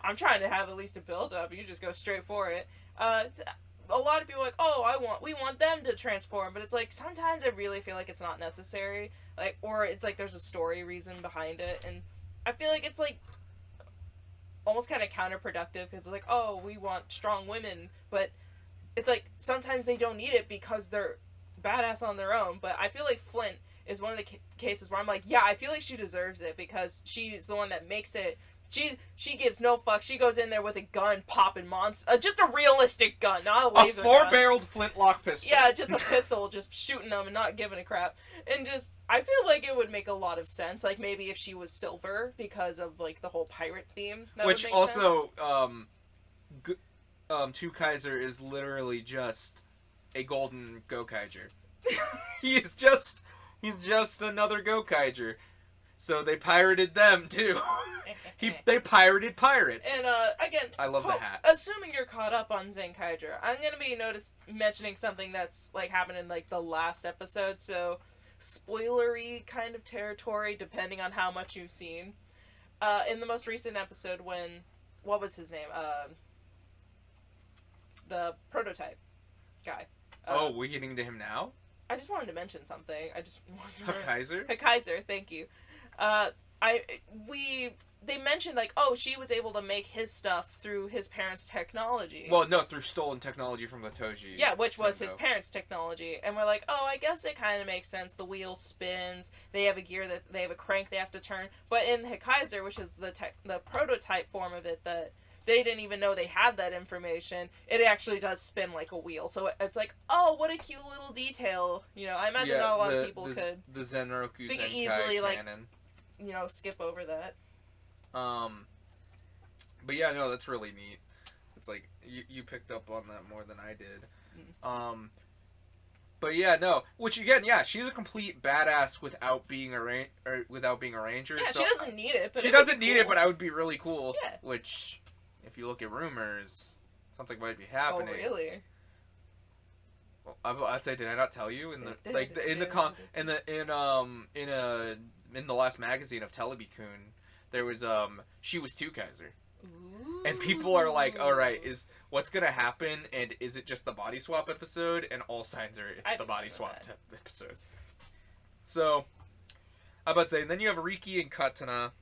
I'm trying to have at least a build-up, and you just go straight for it. A lot of people are like, oh, we want them to transform, but it's like, sometimes I really feel like it's not necessary, like, or it's like there's a story reason behind it, and I feel like it's like almost kind of counterproductive, because it's like, oh, we want strong women, but it's like, sometimes they don't need it because they're badass on their own, but I feel like Flint is one of the cases where I'm like, yeah, I feel like she deserves it, because she's the one that makes it. She gives no fuck. She goes in there with a gun, popping monsters. Just a realistic gun, not a laser gun. A 4-barreled flintlock pistol. Yeah, just a pistol, just shooting them and not giving a crap. And just, I feel like it would make a lot of sense. Like, maybe if she was silver because of, like, the whole pirate theme. That Which would make also, sense. TokuBrew is literally just a golden Zenkaiger. He's just another Zenkaiger. So they pirated them too. They pirated pirates. And again, I love the hat. Assuming you're caught up on Zenkaiger, I'm gonna be mentioning something that's like happened in like the last episode, so spoilery kind of territory depending on how much you've seen. In the most recent episode, what was his name? The prototype guy. We're getting to him now? I just wanted to mention something. Zenkaiger? Zenkaiger, thank you. They mentioned, like, oh, she was able to make his stuff through his parents' technology. Well, no, through stolen technology from the Toji. Yeah, which was his parents' technology. And we're like, oh, I guess it kind of makes sense. The wheel spins. They have a gear they have a crank they have to turn. But in Zenkaiger, which is the prototype form of it that they didn't even know they had that information, it actually does spin like a wheel. So it's like, oh, what a cute little detail. You know, I imagine not a lot of people could. The Zenroku they could Zenkai easily, canon. like, skip over that. But yeah, no, that's really neat. It's like you picked up on that more than I did. But yeah, no. Which again, yeah, she's a complete badass without being a ranger. Yeah, so she doesn't need it. But she doesn't need it, but I would be really cool. Yeah. Which, if you look at rumors, something might be happening. Oh, really? Well, I'd say, did I not tell you in the in the last magazine of Telebikun, there was she was TokuBrew. Ooh. And people are like, all right, what's gonna happen? And is it just the body swap episode? And all signs are it's the body swap episode. So, I about to say, and then you have Riki and Katana.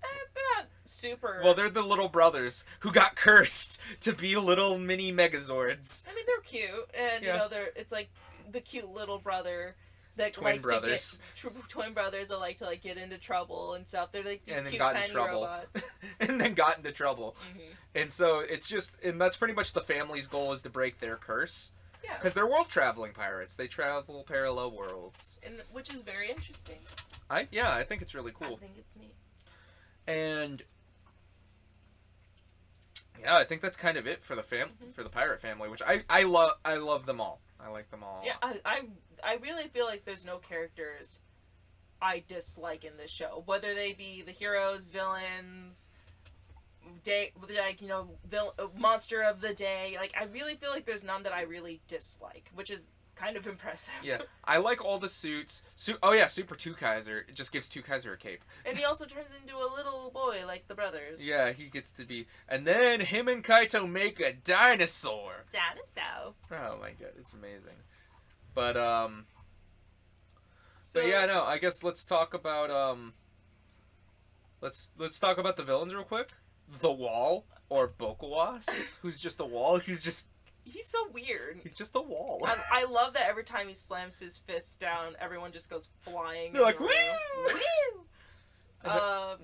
They're not super. Well, they're the little brothers who got cursed to be little mini Megazords. I mean, they're cute, and Yeah. it's like the cute little brother that Twin brothers. twin brothers that like to like get into trouble and stuff. They're like these And then cute got in tiny trouble. robots. And then got into trouble. Mm-hmm. And so it's just, and that's pretty much the family's goal, is to break their curse. Yeah, Because they're world traveling pirates. They travel parallel worlds. which is very interesting. I think it's really cool. I think it's neat. And yeah, I think that's kind of it for the for the pirate family, which I love them all. I like them all. Yeah, I really feel like there's no characters I dislike in this show, whether they be the heroes, villains, monster of the day. Like, I really feel like there's none that I really dislike, which is kind of impressive. Yeah, I like all the suits. Oh yeah, Super TokuKaiser. It just gives TokuKaiser a cape. And he also turns into a little boy like the brothers. Yeah, he gets to be. And then him and Kaito make a dinosaur. Dinosaur. Oh my god, it's amazing. But So yeah, no. I guess let's talk about let's talk about the villains real quick. The Wall, or Bokawas, who's just a wall. He's so weird. He's just a wall. I love that every time he slams his fists down, everyone just goes flying. They're like, woo! woo!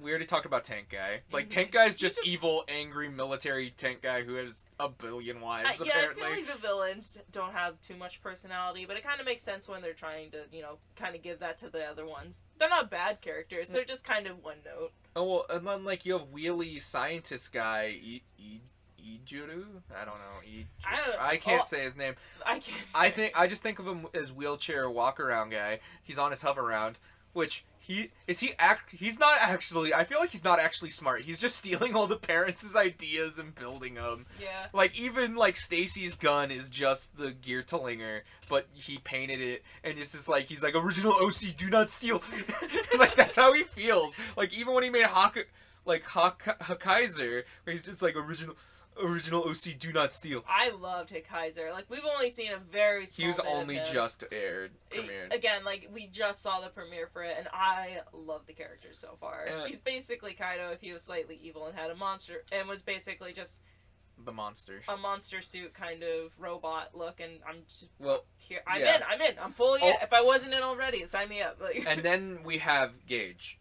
We already talked about Tank Guy. Like, Tank Guy's just evil, angry, military tank guy who has a billion wives, apparently. I feel like the villains don't have too much personality, but it kind of makes sense when they're trying to, kind of give that to the other ones. They're not bad characters. They're just kind of one note. Oh, well, and then, like, you have wheelie scientist guy, Ijuru? I don't know. I can't say his name. I can't say. I just think of him as wheelchair walk around guy. He's on his hover round, which he's not actually. I feel like he's not actually smart. He's just stealing all the parents' ideas and building them. Yeah. Like, even like Stacy's gun is just the gear talinger, but he painted it, and it's just like he's like, original OC, do not steal. Like, that's how he feels. Like, even when he made Hakaiser, where he's just like original OC, do not steal. I loved Zenkaiger. Like, we've only seen a very small He was bit of only him. just premiered. Again, like, we just saw the premiere for it, and I love the character so far. He's basically Kaido if he was slightly evil and had a monster, and was basically just the monster. a monster suit kind of robot look, and I'm just here. I'm in. I'm fully in. If I wasn't in already, sign me up. Like. And then we have Gage,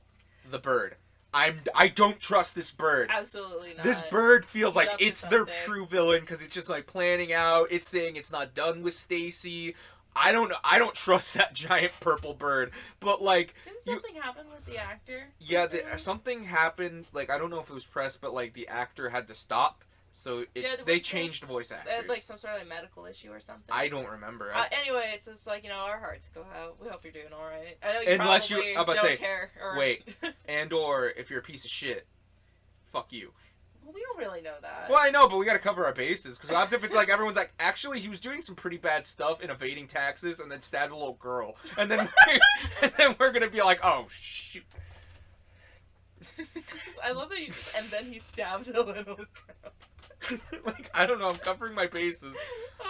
the bird. I don't trust this bird. Absolutely not. This bird feels like it's their true villain because it's just like planning out. It's saying it's not done with Stacy. I don't know. I don't trust that giant purple bird. But like, didn't something happen with the actor? Yeah, something happened. Like, I don't know if it was press, but like the actor had to stop. So they changed voice actors. They had like some sort of medical issue or something. I don't remember. Anyway, it's just like, our hearts go out. We hope you're doing all right. I know you probably don't care. Wait, or if you're a piece of shit, fuck you. Well, we don't really know that. Well, I know, but we gotta cover our bases. Because what if it's like everyone's like, actually, he was doing some pretty bad stuff in evading taxes and then stabbed a little girl. And then we're gonna be like, oh, shoot. I love that you just, and then he stabs a little girl. Like, I don't know, I'm covering my bases.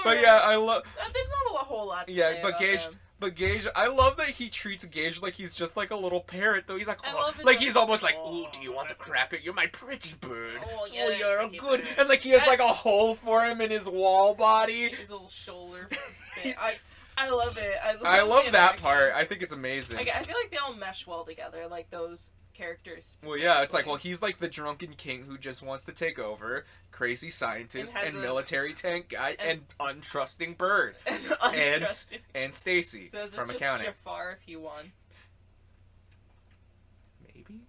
But yeah, I love... There's not a whole lot to say about him. But Gage, I love that he treats Gage like he's just like a little parrot, though. He's like, he's almost like, ooh, do you want the cracker? You're my pretty bird. Oh, you're a good... Bird. And like, he has like a hole for him in his wall body. His little shoulder. I love it. I love that part. I think it's amazing. I feel like they all mesh well together, like those characters. Well, yeah, it's like, he's like the drunken king who just wants to take over, crazy scientist, and military tank guy, and untrusting bird. And Stacy from accounting. Just Jafar if you won. Maybe?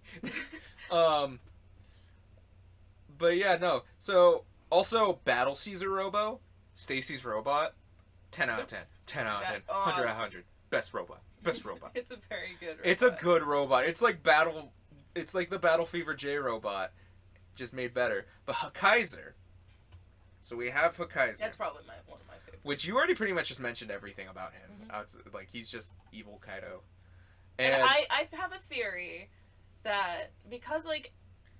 But yeah, no. So, also, Battle Caesar Robo, Stacy's robot, 10 out of 10. 10 out of 10. 100 out of 100. Best robot. Best robot. It's a very good robot. It's a good robot. It's like the Battle Fever J robot, just made better. But Hakaiser. So we have Hakaiser. That's probably one of my favorites. Which you already pretty much just mentioned everything about him. Mm-hmm. Like, he's just evil Kaido. And I have a theory that because, like,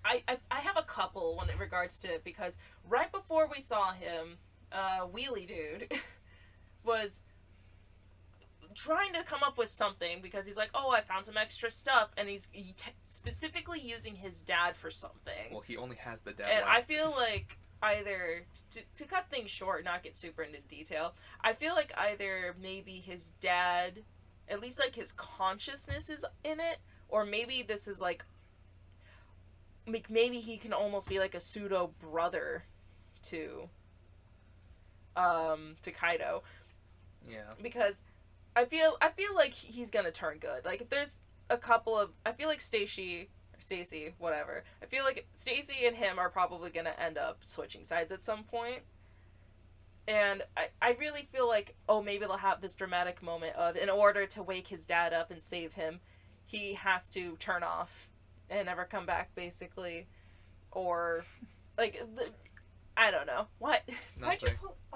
I have a couple when it regards to it, because right before we saw him, Wheelie Dude was trying to come up with something because he's like, oh, I found some extra stuff, and he's specifically using his dad for something. Well, he only has the dad and left. I feel like either, to cut things short, not get super into detail, I feel like either maybe his dad, at least like his consciousness is in it, or maybe this is like, maybe he can almost be like a pseudo brother to Kaido. Yeah. Because I feel like he's gonna turn good. Like, if there's a couple of, I feel like Stacy, whatever. I feel like Stacy and him are probably gonna end up switching sides at some point. And I really feel like, oh, maybe they'll have this dramatic moment of, in order to wake his dad up and save him, he has to turn off and never come back, basically. Or, like, I don't know. What? Why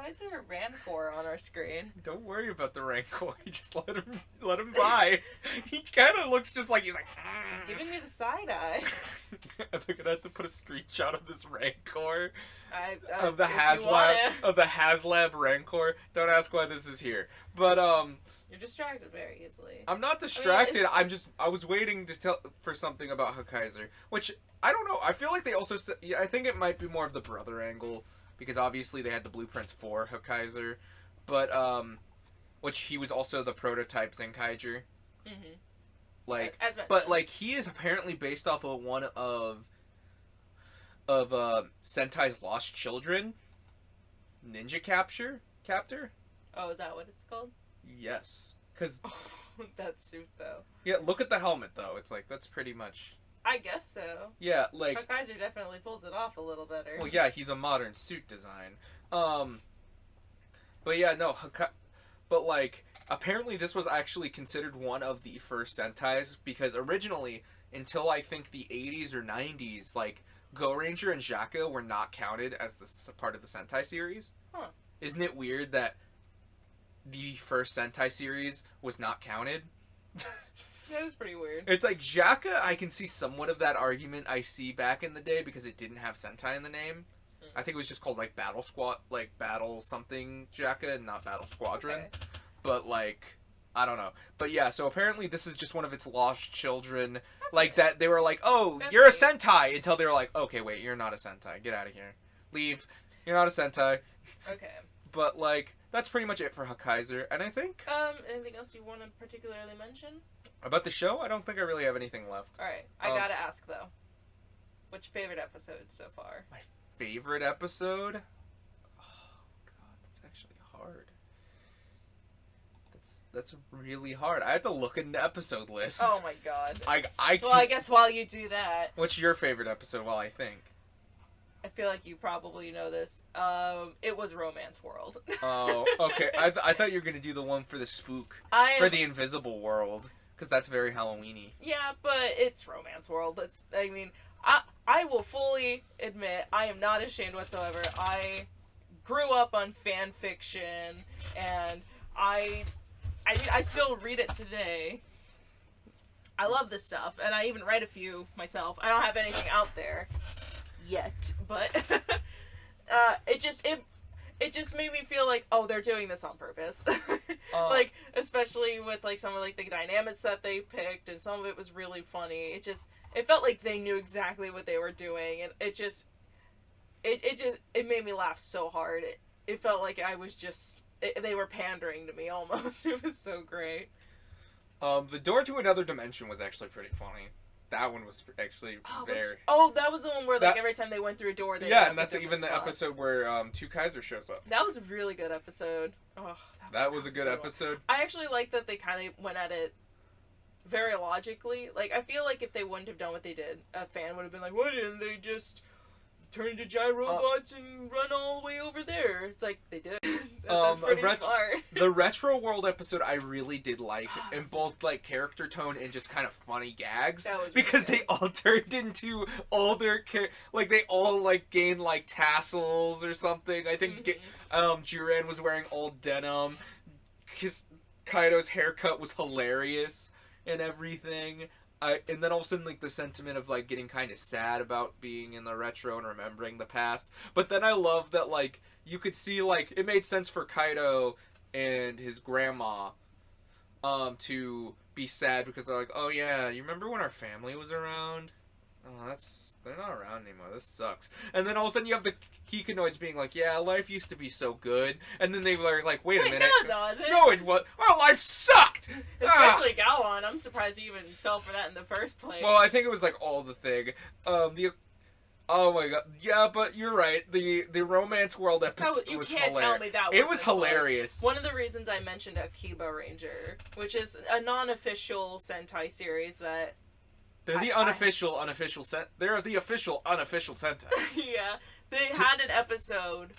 is there a Rancor on our screen? Don't worry about the Rancor. Just let him by. He kind of looks just like he's like. He's giving me the side eye. I'm gonna have to put a screenshot of this Rancor. Of the HasLab Rancor. Don't ask why this is here. But you're distracted very easily. I'm not distracted. I was waiting for something about Zenkaiger, which I don't know. I feel like they also said, yeah, I think it might be more of the brother angle, because obviously they had the blueprints for Zenkaiger, but which he was also the prototype Zenkaiger. Mm-hmm. Like, but like he is apparently based off of one of Sentai's Lost Children, Ninja Captor. Oh, is that what it's called? Yes, because that suit though. Yeah, look at the helmet though. It's like that's pretty much. I guess so. Yeah, like Zenkaiger definitely pulls it off a little better. Well, yeah, he's a modern suit design. But yeah, no, but like apparently this was actually considered one of the first Sentais, because originally, until I think the 80s or 90s, like Go Ranger and Jaka were not counted as the part of the Sentai series. Huh. Isn't it weird that the first Sentai series was not counted? That is pretty weird. It's like Jaka, I can see somewhat of that argument I see back in the day because it didn't have Sentai in the name. I think it was just called like Battle Squad, like Battle something Jaka and not Battle Squadron. Okay. But like, I don't know. But yeah, so apparently this is just one of its lost children. That's like okay. that, they were like, oh, That's you're neat. a Sentai, until they were like, okay, wait, you're not a Sentai. Get out of here. Leave. You're not a Sentai. Okay. But like, that's pretty much it for Zenkaiger. And I think anything else you want to particularly mention? about the show, I don't think I really have anything left. Alright, I gotta ask though. What's your favorite episode so far? My favorite episode? Oh god, that's actually hard. That's really hard. I have to look in the episode list. Oh my god. I Well, I guess while you do that, What's your favorite episode while I think? I feel like you probably know this. It was Romance World. Oh, okay. I thought you were gonna do the one for the spook. For the invisible world. Because that's very Halloween-y. Yeah, but it's Romance World. I will fully admit, I am not ashamed whatsoever. I grew up on fan fiction, and I still read it today. I love this stuff, and I even write a few myself. I don't have anything out there yet, but it just made me feel like, oh, they're doing this on purpose. Like, especially with like some of like the dynamics that they picked, and some of it was really funny. It felt like they knew exactly what they were doing, and it made me laugh so hard. It felt like I was they were pandering to me almost. It was so great. The Door to Another Dimension was actually pretty funny. That one was actually very... Oh, that was the one where like every time they went through a door, they and that's even the episode where TokuBrew shows up. That was a really good episode. Oh, that was a good episode. I actually like that they kind of went at it very logically. Like, I feel like if they wouldn't have done what they did, a fan would have been like, why didn't they just turn into giant robots and run all the way over there? It's like, they did. That's pretty smart. The Retro World episode I really did like, in both like character tone and just kind of funny gags. That was because really they all turned into older like they all like gained like tassels or something. I think Juran was wearing old denim. Kaido's haircut was hilarious and everything. And then all of a sudden, like, the sentiment of, like, getting kind of sad about being in the retro and remembering the past. But then I love that, like, you could see, like, it made sense for Kaido and his grandma to be sad because they're like, oh, yeah, you remember when our family was around? Oh, they're not around anymore. This sucks. And then all of a sudden you have the Hikanoids being like, yeah, life used to be so good. And then they were like, wait a minute. No, it doesn't. No, it was. Our life sucked! Especially Gowan. I'm surprised he even fell for that in the first place. Well, I think it was like all the thing. Oh my god. Yeah, but you're right. The Romance World episode was hilarious. You can't tell me that wasn't was hilarious. One of the reasons I mentioned Akiba Ranger, which is a non-official Sentai series that... They're the unofficial Sentai. Yeah. They had an episode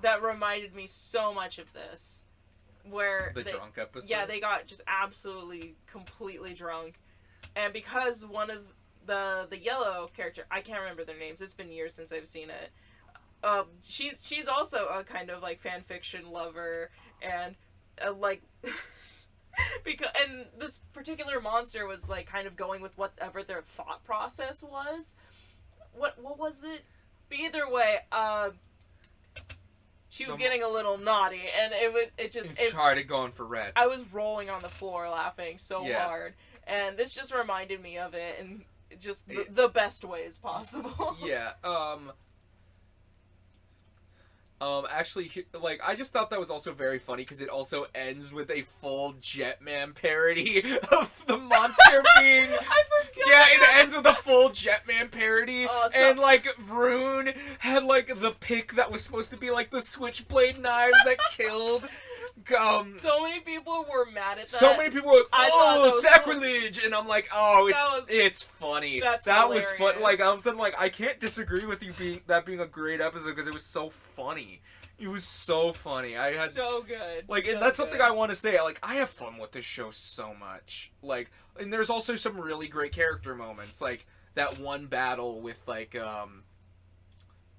that reminded me so much of this. Where the drunk episode? Yeah, they got just absolutely, completely drunk. And because one of the yellow character, I can't remember their names, it's been years since I've seen it. She's also a kind of like fan fiction lover, and like and this particular monster was like kind of going with whatever their thought process was. What was it? But either way, she was getting a little naughty, and it started going for red. I was rolling on the floor laughing so hard, and this just reminded me of it, and just the best ways possible. Yeah. Actually, like, I just thought that was also very funny because it also ends with a full Jetman parody of the monster being. I forgot. Yeah, it ends with a full Jetman parody, and like Rune had like the pick that was supposed to be like the switchblade knives that killed. So many people were mad at that. So many people were like, "Oh, sacrilege!" So... And I'm like, "Oh, it's funny." That was fun. Like, all of a sudden, like, I can't disagree with you being a great episode because it was so funny. It was so funny. I had so good. Like, and that's something I want to say. Like, I have fun with this show so much. Like, and there's also some really great character moments, like that one battle with like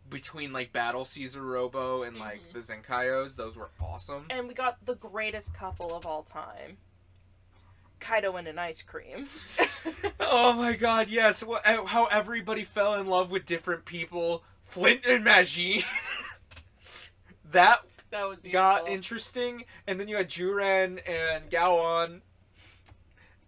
between like Battle Caesar Robo and like the Zenkaios. Those were awesome. And we got the greatest couple of all time. Kaido and an ice cream. Oh my god, yes. How everybody fell in love with different people. Flint and Majin. that was beautiful. Got interesting. And then you had Juren and Gaon.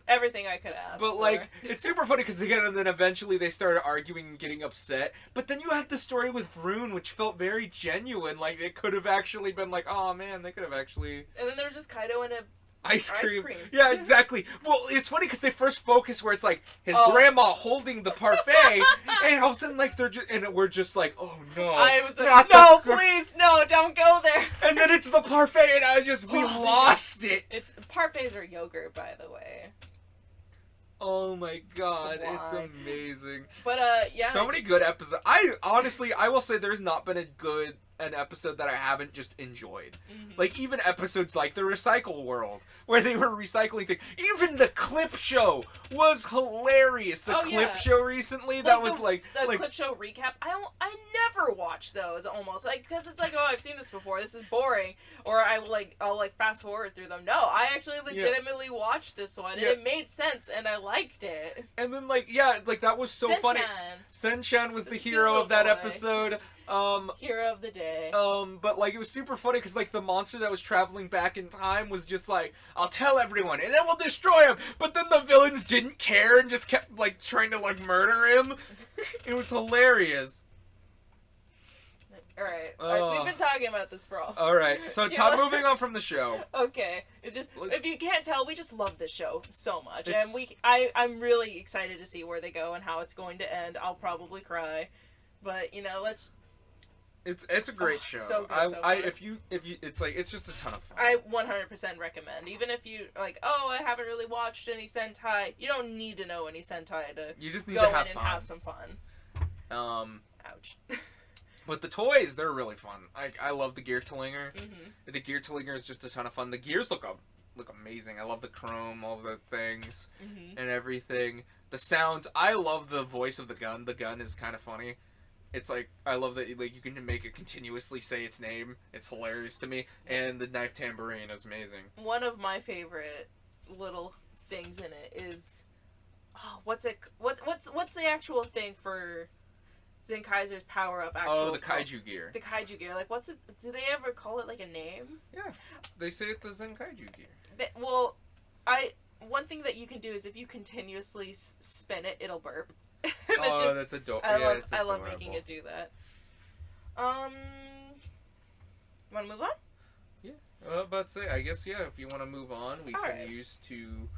Everything I could ask But, like, it's super funny because then eventually they started arguing and getting upset. But then you had the story with Rune, which felt very genuine. Like, it could have actually been like, oh man, they could have actually... And then there's just Kaido and a ice cream. Yeah, exactly. Well, it's funny because they first focus where it's like his grandma holding the parfait, and all of a sudden, like, we're just like, oh no. I was like, no, please, no, don't go there. And then it's the parfait, and we lost it. Parfaits are yogurt, by the way. Oh my god, it's amazing. But yeah. So many good episodes. Honestly, I will say there's not been an episode that I haven't just enjoyed. Like, even episodes like the Recycle World, where they were recycling things. Even the clip show was hilarious. The clip show recently, that was like... The clip show recap, I never watch those, almost. Like, because it's like, oh, I've seen this before, this is boring. Or I'll fast forward through them. No, I actually legitimately watched this one, and it made sense, and I liked it. And then, like, that was so funny. Sen-chan was the hero of that episode. Hero of the day. But like, it was super funny because like the monster that was traveling back in time was just like, I'll tell everyone and then we'll destroy him. But then the villains didn't care and just kept like trying to like murder him. It was hilarious. Alright, we've been talking about this for all. Alright, so moving on from the show. Okay, if you can't tell, we just love this show so much, and I'm really excited to see where they go and how it's going to end. I'll probably cry, but you know, let's. It's a great show. So good, if you it's like, it's just a ton of fun. I 100% recommend. Even if you like, oh, I haven't really watched any Sentai. You don't need to know any Sentai to. You just need to have fun. And have some fun. Ouch. But the toys, they're really fun. I love the Gear Tlinger. The Gear Tlinger is just a ton of fun. The gears look amazing. I love the chrome, all the things, and everything. The sounds. I love the voice of the gun. The gun is kind of funny. It's like, I love that like you can make it continuously say its name. It's hilarious to me. And the knife tambourine is amazing. One of my favorite little things in it is, what's the actual thing for Zenkaiger's power-up the kaiju gear. The kaiju gear. Like, what's it? Do they ever call it, like, a name? Yeah. They say it's the Zenkaiger gear. One thing that you can do is if you continuously spin it, it'll burp. That's adorable. I love making it do that. Want to move on? Yeah. I was about to say, I guess, yeah, if you want to move on, we can use to...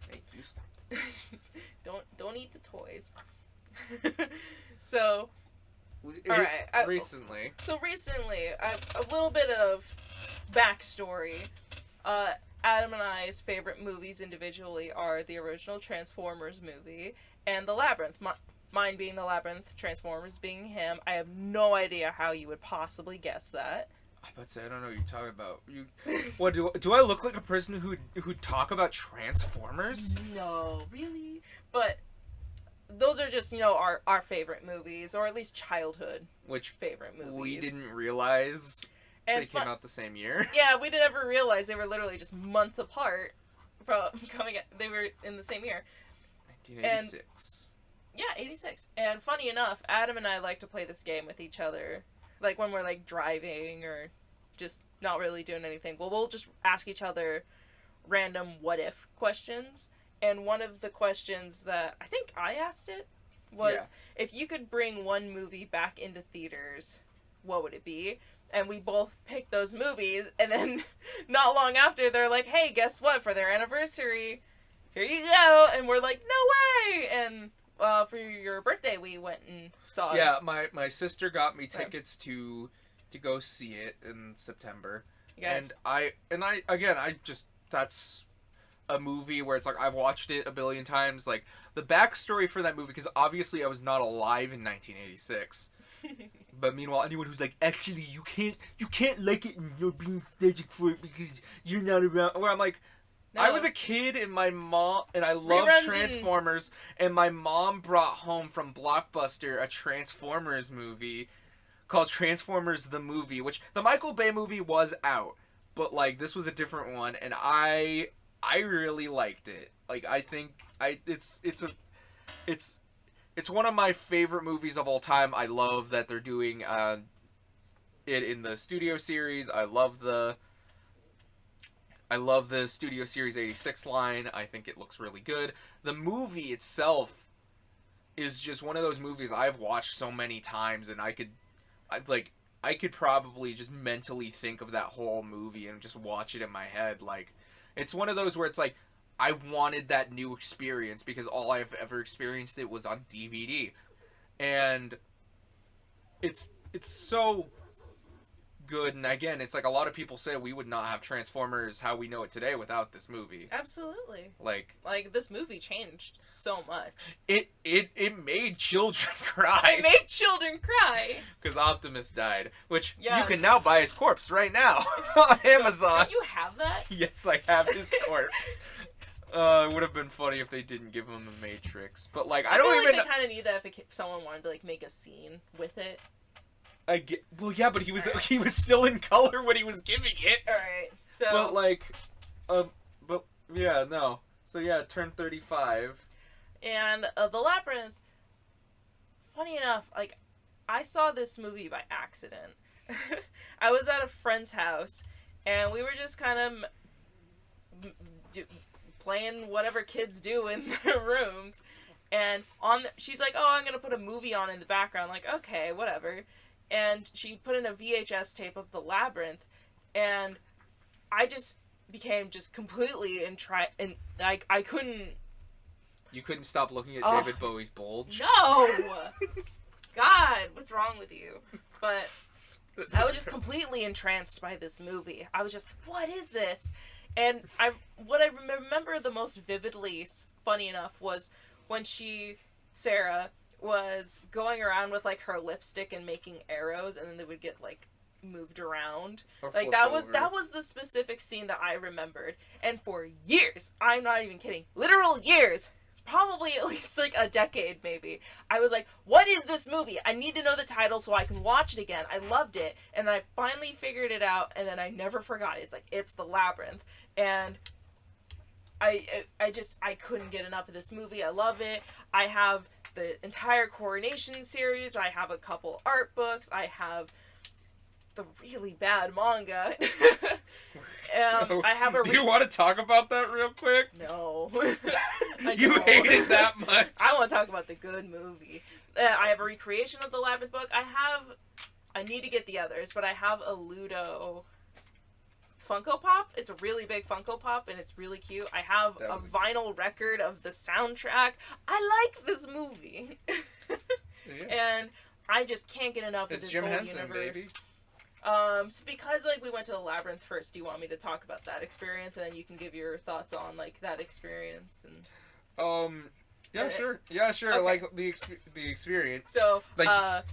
Hey, you stop. Don't eat the toys. So, recently, a little bit of backstory. Adam and I's favorite movies individually are the original Transformers movie and the Labyrinth. mine being the Labyrinth, Transformers being him. I have no idea how you would possibly guess that. I about to say, I don't know what you're talking about. What do I look like a person who'd talk about Transformers? No, really? But those are just, you know, our favorite movies, or at least childhood Which favorite movies. we didn't realize and they came out the same year. Yeah, we didn't ever realize they were literally just months apart from coming out. They were in the same year. 1986. Yeah, 86. And funny enough, Adam and I like to play this game with each other. Like when we're like driving or just not really doing anything. Well, we'll just ask each other random what if questions. And one of the questions that I think I asked it was, if you could bring one movie back into theaters, what would it be? And we both picked those movies, and then not long after, they're like, hey, guess what? For their anniversary, here you go. And we're like, no way! And for your birthday, we went and saw it. Yeah, my sister got me tickets to go see it in September. Yeah. And I that's a movie where it's like I've watched it a billion times. Like the backstory for that movie, because obviously I was not alive in 1986. But meanwhile, anyone who's like, actually, you can't like it and you're being nostalgic for it because you're not around. Where I'm like, No. I was a kid and my mom, and I loved Transformers, and my mom brought home from Blockbuster a Transformers movie called Transformers the Movie, which the Michael Bay movie was out, but like this was a different one, and I really liked it. Like I think it's one of my favorite movies of all time. I love that they're doing it in the studio series. I love the Studio Series 86 line. I think it looks really good. The movie itself is just one of those movies I've watched so many times, and I could probably just mentally think of that whole movie and just watch it in my head. Like, it's one of those where it's like, I wanted that new experience because all I've ever experienced it was on DVD. And it's so good. And again, it's like a lot of people say we would not have Transformers how we know it today without this movie. Absolutely. Like this movie changed so much. It made children cry. It made children cry. Because Optimus died. Which Yes. you can now buy his corpse right now on Amazon. Do you have that? Yes, I have his corpse. It would have been funny if they didn't give him a Matrix. But like, I don't feel even like they kind of need that if someone wanted to like make a scene with it. Well, yeah, but he was still in color when he was giving it. All right. So. But like, but yeah, no. So yeah, it turned 35. And The Labyrinth. Funny enough, like, I saw this movie by accident. I was at a friend's house, and we were just kind of playing whatever kids do in their rooms. And she's like, "Oh, I'm gonna put a movie on in the background." Like, okay, whatever. And she put in a VHS tape of The Labyrinth, and I just became just completely I couldn't. You couldn't stop looking at David Bowie's bulge. No, God, what's wrong with you? But I was just completely entranced by this movie. I was just, what is this? And what I remember the most vividly, funny enough, was when Sarah was going around with like her lipstick and making arrows, and then they would get like moved around. Like that was the specific scene that I remembered. And for years, I'm not even kidding, literal years, probably at least like a decade maybe, I was like, what is this movie? I need to know the title so I can watch it again. I loved it, and I finally figured it out, and then I never forgot it. It's like, it's The Labyrinth. And I couldn't get enough of this movie. I love it. I have the entire Coronation series. I have a couple art books. I have the really bad manga. I have a. Do you want to talk about that real quick? No. You hate it that much? I want to talk about the good movie. I have a recreation of the Labyrinth book. I need to get the others, but I have a Ludo Funko Pop. It's a really big Funko Pop, and it's really cute. I have a vinyl record of the soundtrack. I like this movie. Yeah. And I just can't get enough of this Jim whole Henson, universe. baby. So because like we went to the Labyrinth first, do you want me to talk about that experience, and then you can give your thoughts on like that experience? And Yeah, sure. Yeah, sure. Okay. Like the experience. So, like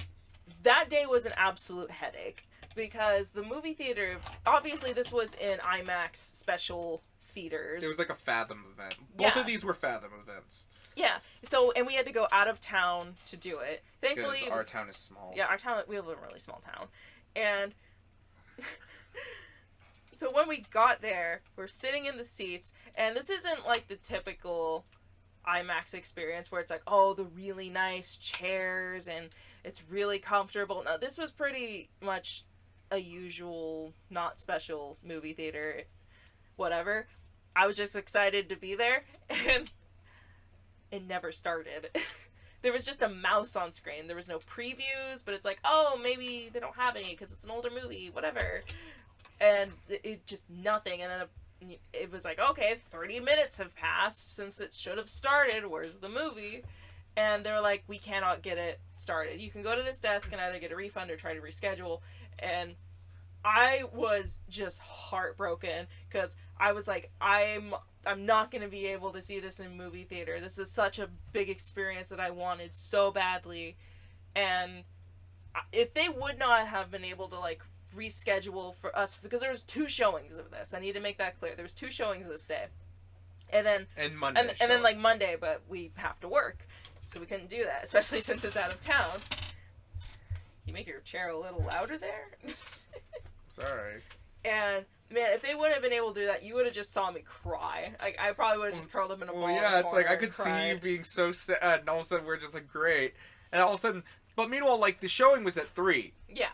that day was an absolute headache because the movie theater, obviously this was in IMAX special theaters. it was like a Fathom event. Both Yeah. of these were Fathom events. Yeah. So, and we had to go out of town to do it. Thankfully, Because our town is small. Yeah, our town, we live in a really small town. And so when we got there, we're sitting in the seats, and this isn't like the typical IMAX experience where it's like, oh, the really nice chairs and it's really comfortable. No, this was pretty much a usual, not special movie theater, whatever. I was just excited to be there, and it never started. There was just a mouse on screen. There was no previews, but it's like, oh, maybe they don't have any because it's an older movie, whatever. And it just nothing. And then it was like, okay, 30 minutes have passed since it should have started. Where's the movie? And they're like, we cannot get it started. You can go to this desk and either get a refund or try to reschedule. And I was just heartbroken because I was like, I'm not going to be able to see this in movie theater. This is such a big experience that I wanted so badly. And if they would not have been able to, like, reschedule for us, because there was 2 showings of this. I need to make that clear. There was 2 showings this day. And then... And Monday. And then, like, Monday, but we have to work. So we couldn't do that, especially since it's out of town. You make your chair a little louder there? Sorry. And... man, if they wouldn't have been able to do that, you would have just saw me cry. Like, I probably would have just curled up in a ball. Well, yeah, it's like I could see you being so sad, and all of a sudden we're just like, great. And all of a sudden, but meanwhile, like, the showing was at 3. Yeah.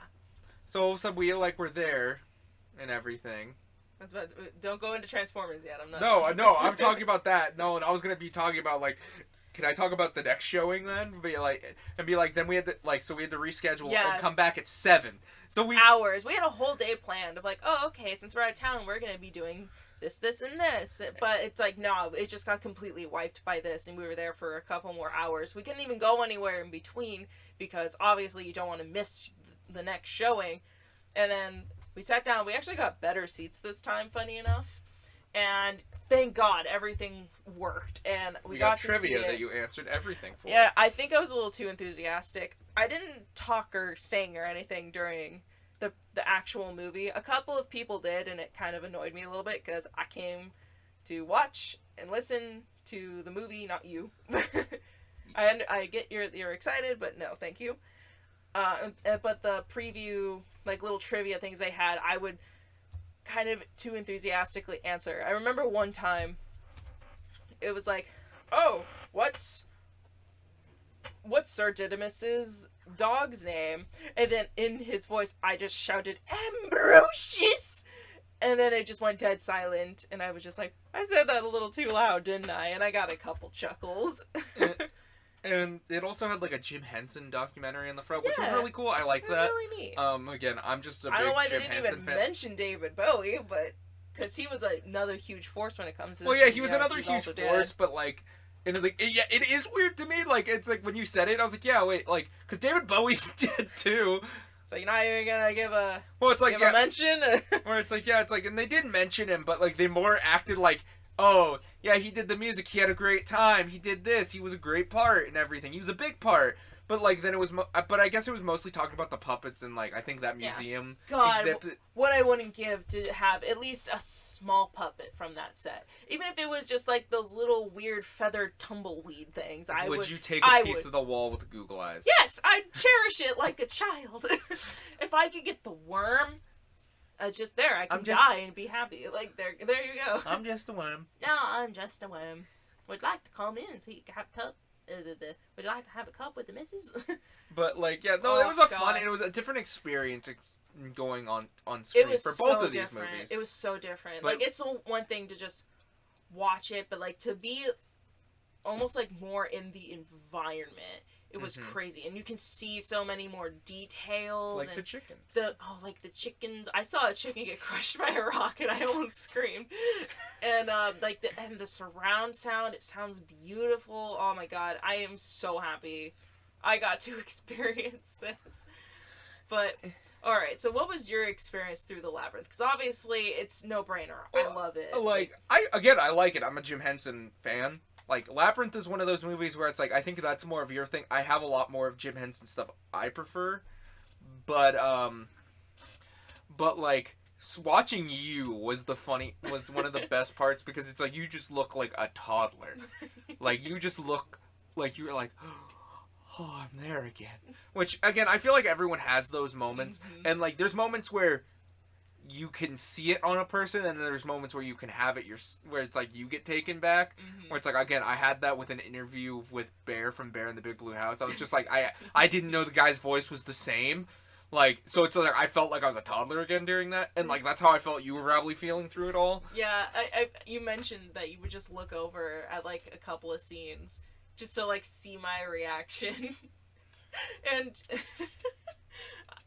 So all of a sudden we, like, were there and everything. That's what, don't go into Transformers yet. I'm not. No, I'm talking about that. No, and I was going to be talking about, like, can I talk about the next showing then? Be like, then we had to, like, so we had to reschedule and come back at 7. So hours. We had a whole day planned of like, oh, okay, since we're out of town, we're going to be doing this, and this. But it's like, no, it just got completely wiped by this, and we were there for a couple more hours. We couldn't even go anywhere in between because obviously you don't want to miss the next showing. And then we sat down. We actually got better seats this time, funny enough. And thank God everything worked. And we got to trivia see it. that you answered everything for. Yeah, I think I was a little too enthusiastic. I didn't talk or sing or anything during the actual movie. A couple of people did, and it kind of annoyed me a little bit because I came to watch and listen to the movie, not you. I get you're excited, but no, thank you. But the preview, like little trivia things they had, I would kind of too enthusiastically answer. I remember one time, it was like, oh, what's Sir Didymus's dog's name? And then in his voice, I just shouted, Ambrosius! And then it just went dead silent, and I was just like, I said that a little too loud, didn't I? And I got a couple chuckles. And it also had like a Jim Henson documentary in the front, which was really cool. I like that. It was really neat. Again, I'm just a big I don't know why Jim they didn't Henson even fan. mention David Bowie, but because he was another huge force when it comes to. Well, yeah, he was another he's huge also force, dead. but like, and like, it is weird to me. Like, it's like when you said it, I was like, yeah, wait, like, because David Bowie's dead too. So you're not even gonna give a a mention? Where it's like, yeah, it's like, and they didn't mention him, but like they more acted like, oh, yeah, he did the music, he had a great time, he did this, he was a great part and everything, he was a big part. But like then it was, but I guess it was mostly talking about the puppets and like I think that museum exhibit. What I wouldn't give to have at least a small puppet from that set, even if it was just like those little weird feathered tumbleweed things. Would you take a piece of the wall with the Google eyes? Yes, I'd cherish it like a child. If I could get the worm, just there, I can die and be happy. Like there you go. I'm just a worm. No, I'm just a worm. Would like to come in so you can have a cup. Would you like to have a cup with the missus? But like, yeah, no, it was fun, and it was a different experience going on screen for both of these movies. It was so different. But, like, it's one thing to just watch it, but like to be almost like more in the environment. It was crazy, and you can see so many more details. Like and the chickens. Like the chickens. I saw a chicken get crushed by a rock, and I almost screamed. And the surround sound. It sounds beautiful. Oh my god, I am so happy I got to experience this. But all right, so what was your experience through the Labyrinth? Because obviously it's no brainer. I love it. Like I like it. I'm a Jim Henson fan. like Labyrinth is one of those movies where it's like I think that's more of your thing. I have a lot more of Jim Henson stuff I prefer, but like watching you was one of the best parts because it's like you just look like a toddler, like you just look like you're like, oh, I'm there again. Which again, I feel like everyone has those moments, and like there's moments where you can see it on a person, and then there's moments where you can have it where it's like you get taken back, where it's like, again, I had that with an interview with Bear from Bear in the Big Blue House. I was just like, I didn't know the guy's voice was the same, like, so it's like I felt like I was a toddler again during that, and like that's how I felt you were probably feeling through it all. Yeah, you mentioned that you would just look over at like a couple of scenes just to like see my reaction. And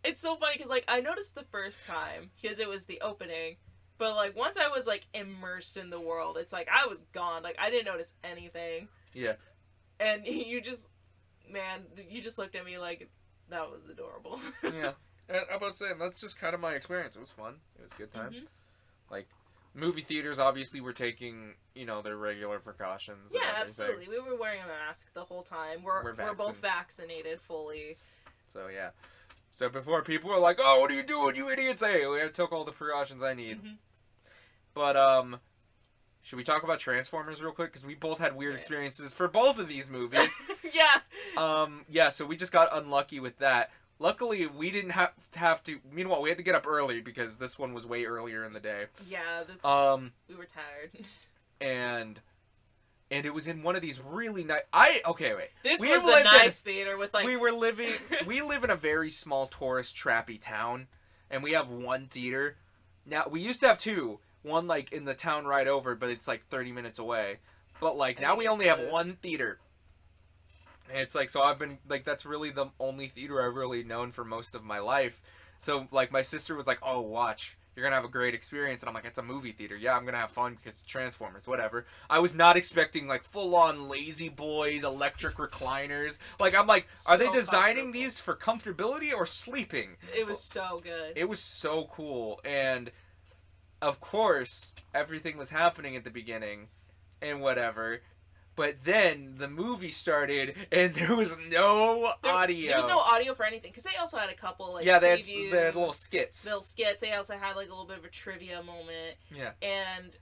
it's so funny because like I noticed the first time because it was the opening, but like once I was like immersed in the world, it's like I was gone. Like I didn't notice anything. Yeah. And you just looked at me like that was adorable. Yeah. And I'm about to say, that's just kind of my experience. It was fun. It was a good time. Like, movie theaters obviously were taking, their regular precautions. Yeah, absolutely. We were wearing a mask the whole time. We're both vaccinated fully. So, yeah. So, before people were like, oh, what are you doing, you idiots? Hey, we took all the precautions I need. But, should we talk about Transformers real quick? Because we both had weird experiences for both of these movies. Yeah. Yeah, so we just got unlucky with that. Luckily, we didn't have to. Meanwhile, we had to get up early because this one was way earlier in the day. Yeah, we were tired. And it was in one of these really nice. This was a nice theater with like. We live in a very small tourist trappy town, and we have one theater. Now we used to have two. One like in the town right over, but it's like 30 minutes away. But like now we only have one theater. And it's like, so I've been, like, that's really the only theater I've really known for most of my life. So, like, my sister was like, oh, watch, you're gonna have a great experience. And I'm like, it's a movie theater. Yeah, I'm gonna have fun because it's Transformers, whatever. I was not expecting, like, full-on Lazy Boys, electric recliners. Like, I'm like, are they designing these for comfortability or sleeping? It was so good. It was so cool. And, of course, everything was happening at the beginning and whatever. But then the movie started, and there was no audio. There was no audio for anything, because they also had a couple, like, previews. They had little skits. They also had, like, a little bit of a trivia moment. Yeah. And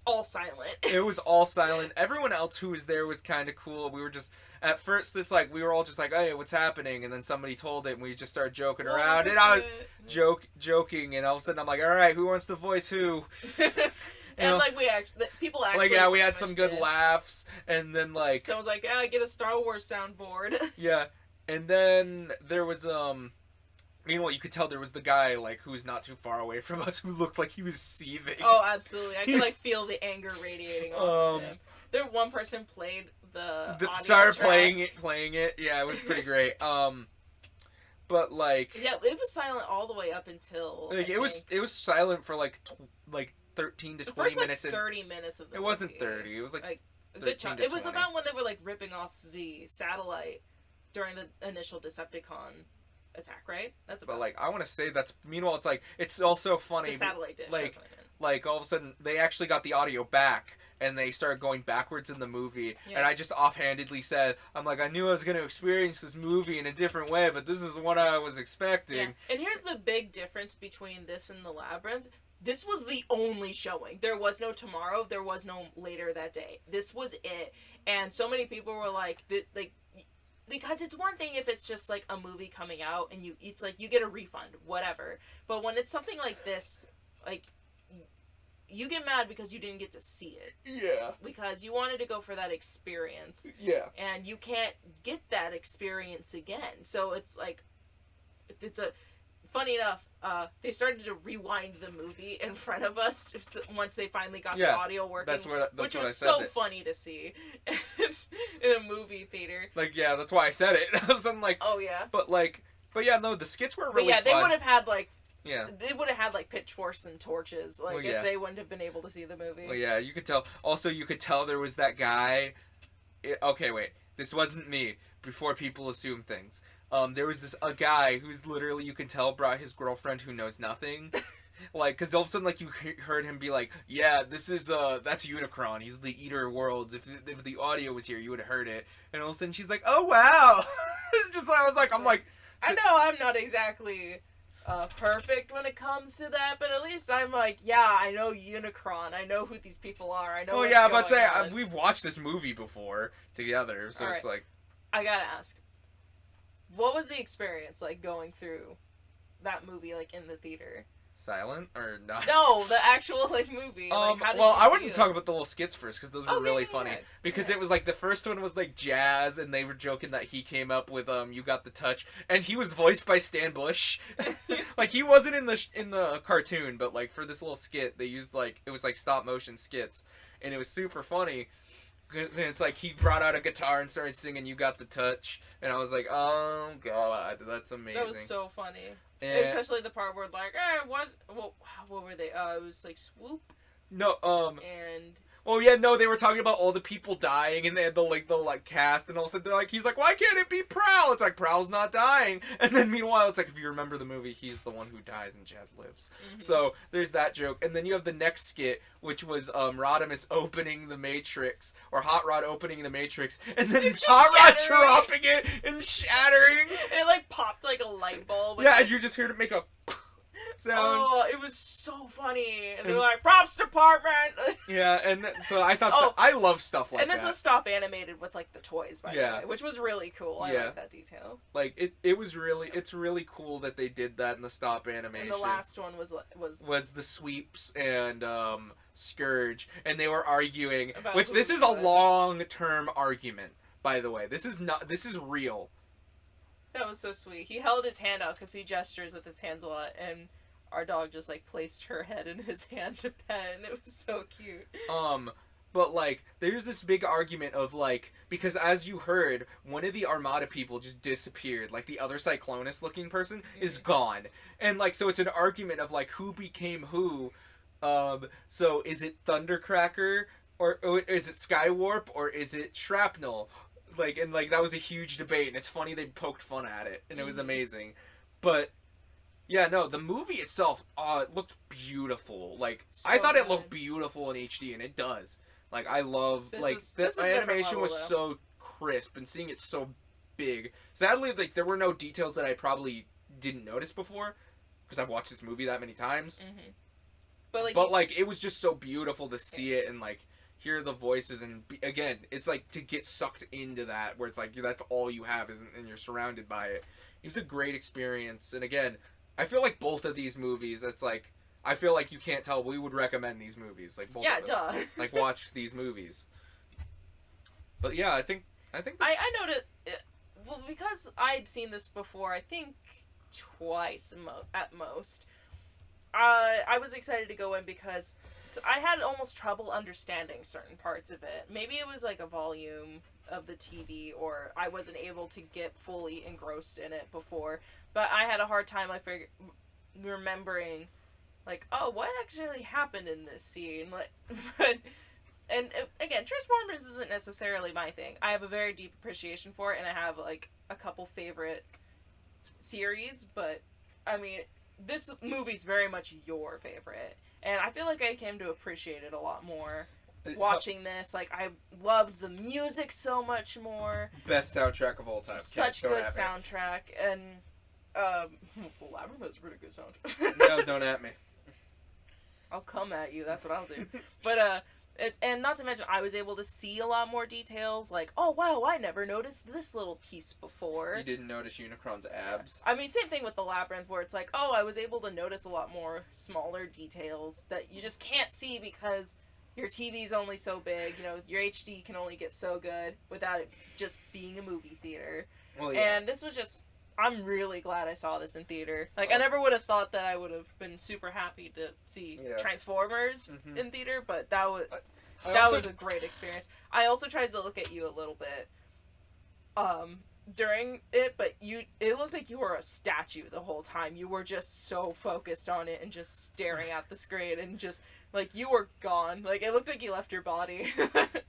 all silent. It was all silent. Everyone else who was there was kind of cool. We were just, at first, it's like, we were all just like, hey, what's happening? And then somebody told it, and we just started joking around. And I was joking, and all of a sudden I'm like, all right, who wants to voice who? And like people actually like, yeah, we had some good laughs, and then like someone's like, yeah, get a Star Wars soundboard. Yeah, and then there was meanwhile you could tell there was the guy like who was not too far away from us who looked like he was seething. Oh, absolutely, I could like feel the anger radiating off of him. There, one person played the audio started track. playing it. Yeah, it was pretty great. But like yeah, it was silent all the way up until like it was silent for like 13 to 20 minutes. 30 minutes of the movie. Wasn't 30. It was like a good chunk. It was about when they were like ripping off the satellite during the initial Decepticon attack, right? That's about. But like I want to say that's meanwhile it's like it's also funny. The satellite dish. Like, that's what I meant. Like all of a sudden they actually got the audio back and they started going backwards in the movie, and I just offhandedly said, I'm like, I knew I was going to experience this movie in a different way, but this is what I was expecting. Yeah. And here's the big difference between this and the Labyrinth. This was the only showing. There was no tomorrow. There was no later that day. This was it. And so many people were like, because it's one thing if it's just like a movie coming out and it's like you get a refund, whatever. But when it's something like this, like you get mad because you didn't get to see it. Yeah. Because you wanted to go for that experience. Yeah. And you can't get that experience again. So it's like, funny enough, they started to rewind the movie in front of us once they finally got the audio working, which was so funny to see in a movie theater. Like, yeah, that's why I said it. I was like, oh yeah, but yeah, no, the skits were really fun. They would have had like. Yeah. They would have had, like, pitchforks and torches, like, if they wouldn't have been able to see the movie. Well, yeah, you could tell. Also, you could tell there was that guy. Okay, wait. This wasn't me, before people assume things. There was a guy who's literally, you can tell, brought his girlfriend who knows nothing. Like, because all of a sudden, like, you heard him be like, yeah, this is, that's Unicron. He's the Eater of Worlds. If the audio was here, you would have heard it. And all of a sudden, she's like, oh, wow. It's just, I was like, I'm like... I know I'm not exactly perfect when it comes to that, but at least I'm like, yeah, I know Unicron. I know who these people are. I know well, what's yeah, going but say, on. we've watched this movie before together, so All it's right. like... I gotta ask, what was the experience like going through that movie, like, in the theater? Silent or not? No, the actual like movie. Like, how did well, you I wanted to feel? talk about the little skits first because those were Okay, really yeah, funny. yeah. Because Yeah. it was like the first one was like jazz, and they were joking that he came up with "You Got the Touch," and he was voiced by Stan Bush. Like he wasn't in the cartoon, but like for this little skit, they used like it was like stop motion skits, and it was super funny. And it's like he brought out a guitar and started singing "You Got the Touch," and I was like, "Oh God, that's amazing." That was so funny. And Especially the part where like, what were they? It was like Swoop no, and oh yeah, no, they were talking about all the people dying, and they had the cast, and all of a sudden they're like, he's like, why can't it be Prowl? It's like Prowl's not dying, and then meanwhile it's like if you remember the movie, he's the one who dies and Jazz lives. Mhm. So there's that joke, and then you have the next skit, which was Rodimus opening the Matrix, or Hot Rod opening the Matrix, and then It's just Hot Rod shattering. dropping it and shattering. it like popped like a light bulb. Yeah, and you just heard it make a sound. Oh, it was so funny. And they're like, props department. Yeah, and so I thought Oh. I love stuff like And this that. was stop animated with like the toys, by Yeah. the way, which was really cool. I Yeah. like that detail. Like it was really it's really cool that they did that in the stop animation. And the last one was was the Sweeps and Scourge, and they were arguing. About Which who this was is a what. long-term argument, by the way. This is real. that was so sweet. He held his hand out because he gestures with his hands a lot, and our dog just like placed her head in his hand to pet, and it was so cute. But like there's this big argument of like because as you heard, one of the Armada people just disappeared. Like the other Cyclonus looking person is gone. And like so it's an argument of like who became who. So is it Thundercracker or is it Skywarp or is it Shrapnel? Like and like that was a huge debate, and it's funny they poked fun at it, and it was amazing. But yeah, no, the movie itself, it looked beautiful. Like So I thought it good. looked beautiful in HD, and it does. Like I love This the is a different animation level, was so crisp, and seeing it so big. Sadly, like there were no details that I probably didn't notice before because I've watched this movie that many times. Mm-hmm. But Like it was just so beautiful to see it and like hear the voices and again, it's like to get sucked into that where it's like that's all you have and you're surrounded by it. It was a great experience, and again, I feel like both of these movies, it's like I feel like you can't tell we would recommend these movies like both yeah, of us. duh. Like watch these movies. But yeah, I think I noticed, well, because I'd seen this before, I think twice at most. I was excited to go in because I had almost trouble understanding certain parts of it. Maybe it was like a volume of the TV, or I wasn't able to get fully engrossed in it before. But I had a hard time, remembering, like, oh, what actually happened in this scene? Like, but. And again, Transformers isn't necessarily my thing. I have a very deep appreciation for it, and I have like a couple favorite series, but I mean, this movie's very much your favorite, and I feel like I came to appreciate it a lot more watching this. Like, I loved the music so much more. best soundtrack of all time. Such Don't good at me. soundtrack, and Labyrinth has a pretty good soundtrack. No, don't at me. I'll come at you. That's what I'll do. But and not to mention, I was able to see a lot more details. Like, oh wow, I never noticed this little piece before. You didn't notice Unicron's abs. I mean, same thing with the Labyrinth, where it's like, oh, I was able to notice a lot more smaller details that you just can't see because your TV's only so big. You know, your HD can only get so good without it just being a movie theater. Well, yeah. And this was just. I'm really glad I saw this in theater. Like, I never would have thought that I would have been super happy to see Transformers in theater, but that was a great experience. I also tried to look at you a little bit during it, but it looked like you were a statue the whole time. You were just so focused on it and just staring at the screen and just, like, you were gone. Like, it looked like you left your body.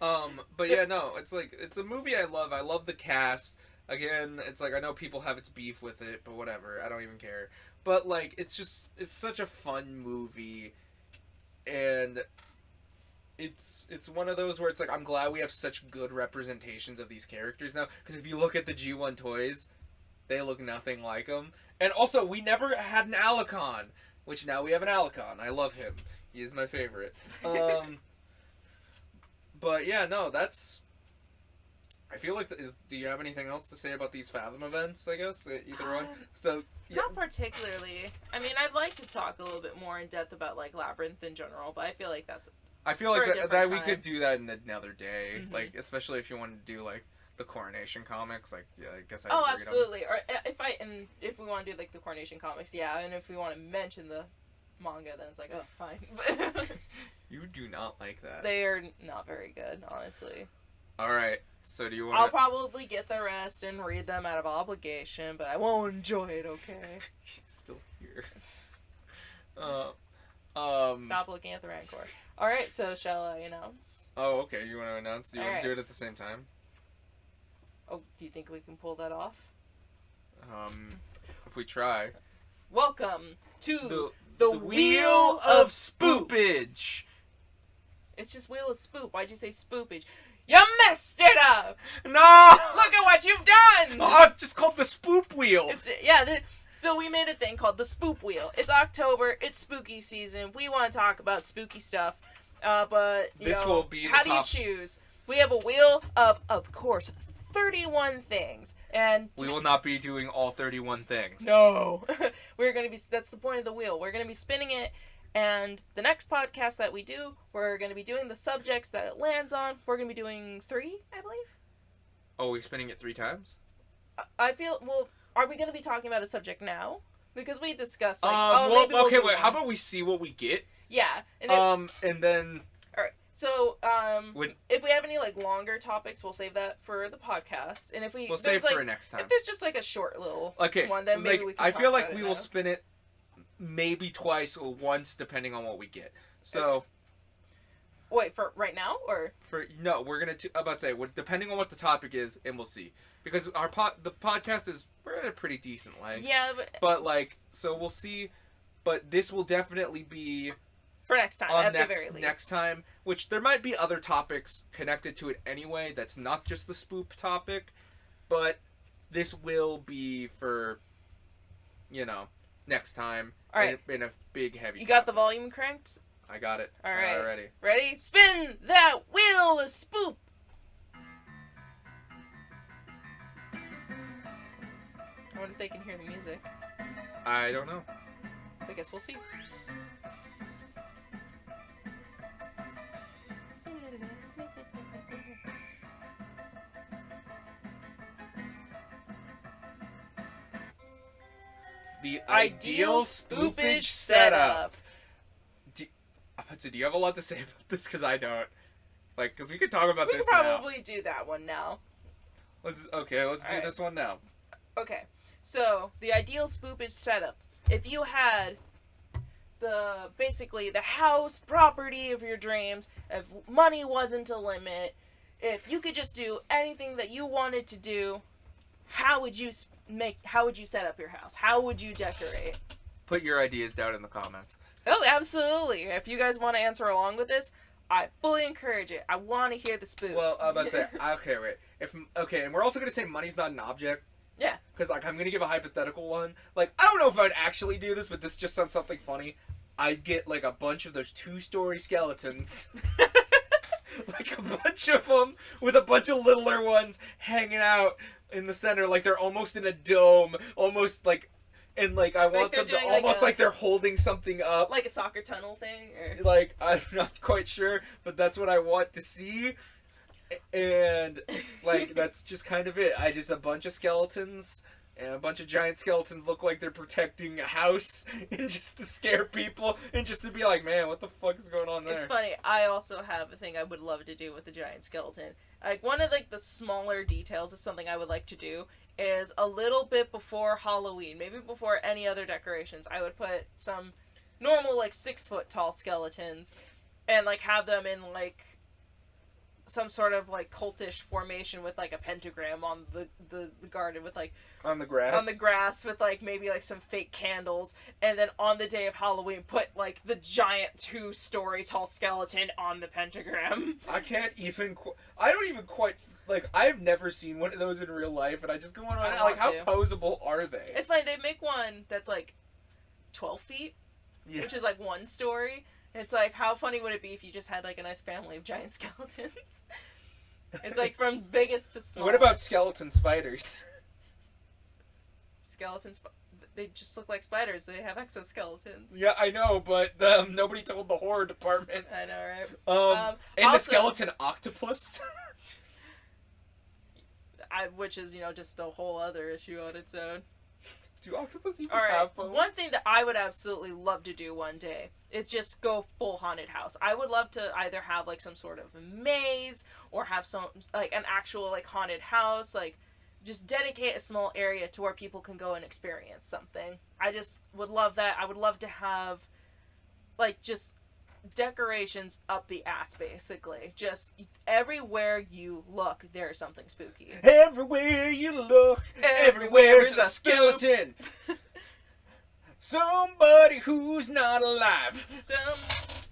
But yeah, no, it's like, it's a movie I love. I love the cast. Again, it's like, I know people have its beef with it, but whatever, I don't even care. But, like, it's such a fun movie, and it's one of those where it's like, I'm glad we have such good representations of these characters now, because if you look at the G1 toys, they look nothing like them. And also, we never had an Alicon, which now we have an Alicon. I love him. He is my favorite. But yeah, no, that's... I feel like, do you have anything else to say about these Fathom events, I guess? Either one? So, yeah. Not particularly. I mean, I'd like to talk a little bit more in depth about, like, Labyrinth in general, but I feel like that's... I feel like that we could do that in another day, Mm-hmm. like, especially if you wanted to do, like, the Coronation comics, like, yeah, I guess Oh, absolutely. Or if we want to do, like, the Coronation comics, yeah, and if we want to mention the manga, then it's like, oh, fine. You do not like that. They are not very good, honestly. Alright, so do you want I'll probably get the rest and read them out of obligation, but I won't enjoy it, okay? She's still here. Stop looking at the Rancor. Alright, so shall I announce? Oh, okay, you want to announce? Do you want to Alright. do it at the same time? Oh, do you think we can pull that off? If we try. Welcome to The Wheel Wheel of of Spoopage! It's just Wheel of Spoop. Why'd you say spoopage? You messed it up! No! Look at what you've done! Oh, it's just called the Spoop Wheel! So we made a thing called the Spoop Wheel. It's October. It's spooky season. We want to talk about spooky stuff. But, This will be the how do you top- choose? We have a wheel of course, 31 things. And We will not be doing all 31 things. no. That's the point of the wheel. We're going to be spinning it. And the next podcast that we do, we're going to be doing the subjects that it lands on. We're going to be doing 3, I believe. Oh, we're spinning it 3 times? I feel, well, are we going to be talking about a subject now? Because we discussed, like, maybe okay, we'll do wait, how one. about we see what we get? Yeah. And And then... Alright, so, Would- if we have any, like, longer topics, we'll save that for the podcast. And if We'll save there's, like, for next time. if there's just, like, a short little Okay, one, then maybe we can I talk feel about like it we now. will spin it maybe twice or once, depending on what we get. So, Wait, for right now, or? we're gonna. I'm about to say, depending on what the topic is, and we'll see, because the podcast we're at a pretty decent length. Yeah, But like, so we'll see. But this will definitely be for next time, on at the very least. next time. Which there might be other topics connected to it anyway. That's not just the spoop topic, but this will be for, next time. All right. In a big heavy. You got the topic. volume cranked? I got it. All right. Already. Ready? Spin that wheel of spoop! I wonder if they can hear the music. I don't know. I guess we'll see. The Ideal spoopage setup. So do you have a lot to say about this? Because I don't. Like, because we could talk about We this can now. probably do that one now. Let's do Alright. this one now. Okay, so the ideal spoopage setup. If you had basically the house property of your dreams, if money wasn't a limit, if you could just do anything that you wanted to do, how would you set up your house? How would you decorate? Put your ideas down in the comments. Oh, absolutely. If you guys want to answer along with this, I fully encourage it. I want to hear the spoop. Well, I'm about to say, okay, wait. And we're also going to say money's not an object. Yeah. Because, like, I'm going to give a hypothetical one. Like, I don't know if I'd actually do this, but this just sounds something funny. I'd get, like, a bunch of those 2-story skeletons. Like, a bunch of them with a bunch of littler ones hanging out in the center. Like, they're almost in a dome. Almost, like... And, like, I want them to doing, almost like they're holding something up. like a soccer tunnel thing? Or... Like, I'm not quite sure, but that's what I want to see. And, like, that's just kind of it. A bunch of skeletons, and a bunch of giant skeletons look like they're protecting a house, and just to scare people, and just to be like, man, what the fuck is going on there? It's funny. I also have a thing I would love to do with the giant skeleton. Like, one of, like, the smaller details of something I would like to do is a little bit before Halloween, maybe before any other decorations, I would put some normal, like, 6-foot tall skeletons and, like, have them in, like, some sort of like cultish formation with like a pentagram on the garden with like on the grass with like maybe like some fake candles, and then on the day of Halloween put like the giant 2-story tall skeleton on the pentagram. I don't even quite like, I've never seen one of those in real life, and I just go on like, how posable are they? It's funny, they make one that's like 12 feet, which is like 1 story. It's like, how funny would it be if you just had like a nice family of giant skeletons? It's like from biggest to smallest. What about skeleton spiders? They just look like spiders. They have exoskeletons. Yeah, I know, but nobody told the horror department. I know, right? And also, the skeleton octopus. Which is, just a whole other issue on its own. Do octopus even have bones? One thing that I would absolutely love to do one day is just go full haunted house. I would love to either have like some sort of maze or have some like an actual like haunted house, like just dedicate a small area to where people can go and experience something. I just would love that. I would love to have like just decorations up the ass, basically. Just everywhere you look, there's something spooky. Everywhere you look, everywhere's a skeleton. Somebody who's not alive.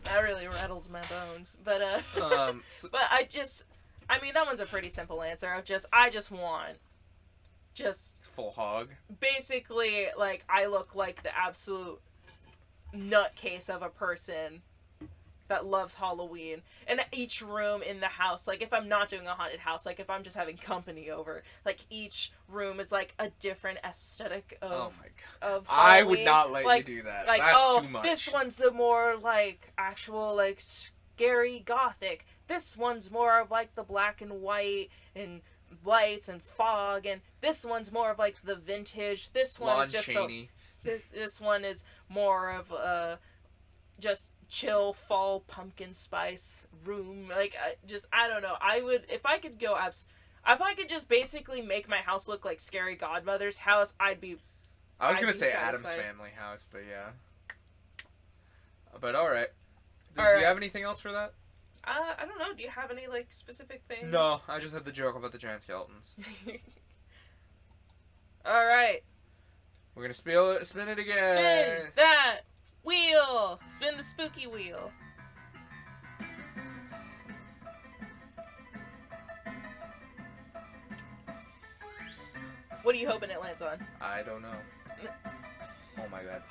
That really rattles my bones. But but I mean, that one's a pretty simple answer. I just want full hog. Basically, like, I look like the absolute nutcase of a person that loves Halloween. And each room in the house, like, if I'm not doing a haunted house, like, if I'm just having company over, like, each room is, like, a different aesthetic of, oh my God. Of Halloween. I would not let you do that. Like, that's too much. This one's the more, like, actual, like, scary gothic. This one's more of, like, the black and white and lights and fog. And this one's more of, like, the vintage. This one's just this one is more of, just chill fall pumpkin spice room. Like, I don't know. I would, if I could just basically make my house look like Scary Godmother's house, I was gonna say Addams Family house, but yeah. But alright. Do you have anything else for that? I don't know. Do you have any, like, specific things? No, I just had the joke about the giant skeletons. Alright. We're gonna spin it again. Spin that wheel! Spin the spooky wheel. What are you hoping it lands on? I don't know. Oh my God.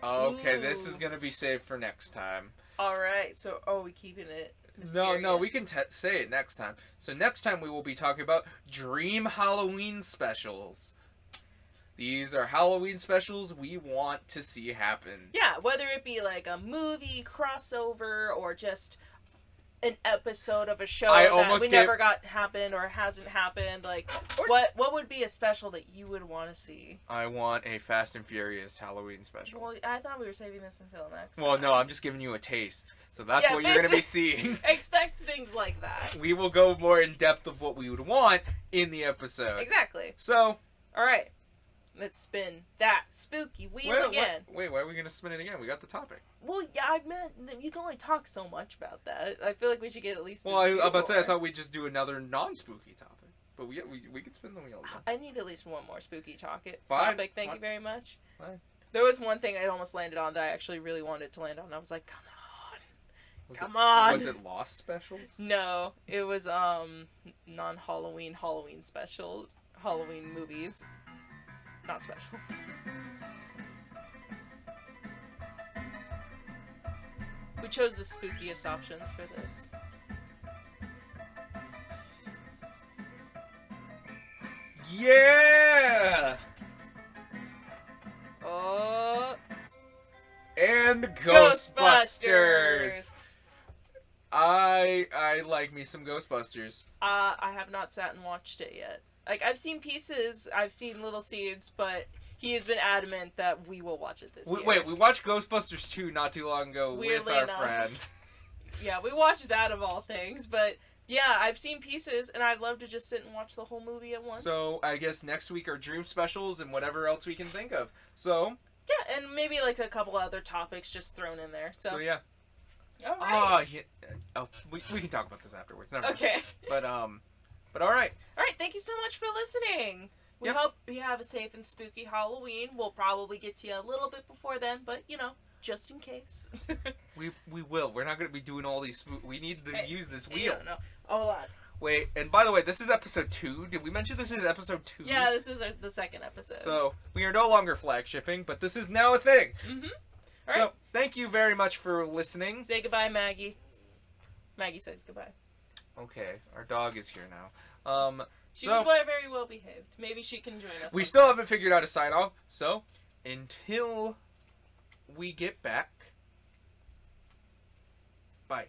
Okay, Ooh. this is gonna be saved for next time. Alright, so, we keeping it mysterious? No, we can say it next time. So next time we will be talking about Dream Halloween specials. These are Halloween specials we want to see happen. Yeah, whether it be like a movie crossover or just an episode of a show never got happened or hasn't happened. Like, what would be a special that you would want to see? I want a Fast and Furious Halloween special. Well, I thought we were saving this until next Well, time. No, I'm just giving you a taste. So that's what you're going to be seeing. Expect things like that. We will go more in depth of what we would want in the episode. Exactly. So, alright. Let's spin that spooky wheel again. Wait, why are we going to spin it again? We got the topic. Well, yeah, I meant you can only talk so much about that. I feel like we should get at least. Well, I was about to say I thought we'd just do another non-spooky topic, but we could spin the wheel again. I need at least one more spooky topic. Thank you very much. Fine. There was one thing I almost landed on that I actually really wanted to land on. I was like, come on. Was it Lost specials? No, it was non-Halloween special Halloween movies, not specials. We chose the spookiest options for this. Yeah! Oh! And Ghostbusters! I like me some Ghostbusters. I have not sat and watched it yet. Like, I've seen pieces, I've seen little seeds, but he has been adamant that we will watch it this year. Wait, we watched Ghostbusters 2 not too long ago with our friend. Yeah, we watched that of all things, but Yeah, I've seen pieces, and I'd love to just sit and watch the whole movie at once. So I guess next week are dream specials and whatever else we can think of. So yeah, and maybe like a couple other topics just thrown in there. So yeah. all right. Oh yeah. Oh, we can talk about this afterwards. Never mind. Okay. But all right. All right. Thank you so much for listening. We Yep. hope you have a safe and spooky Halloween. We'll probably get to you a little bit before then, but just in case. We will. We're not gonna be doing all these. We need to use this wheel. No. Hold on. Wait, and by the way, this is episode 2. Did we mention this is episode 2? Yeah, this is the second episode. So we are no longer flag shipping, but this is now a thing. Mm-hmm. All right. So thank you very much for listening. Say goodbye, Maggie. Maggie says goodbye. Okay, our dog is here now. She was very well behaved. Maybe she can join us. We still haven't figured out a sign off, so until we get back, bye.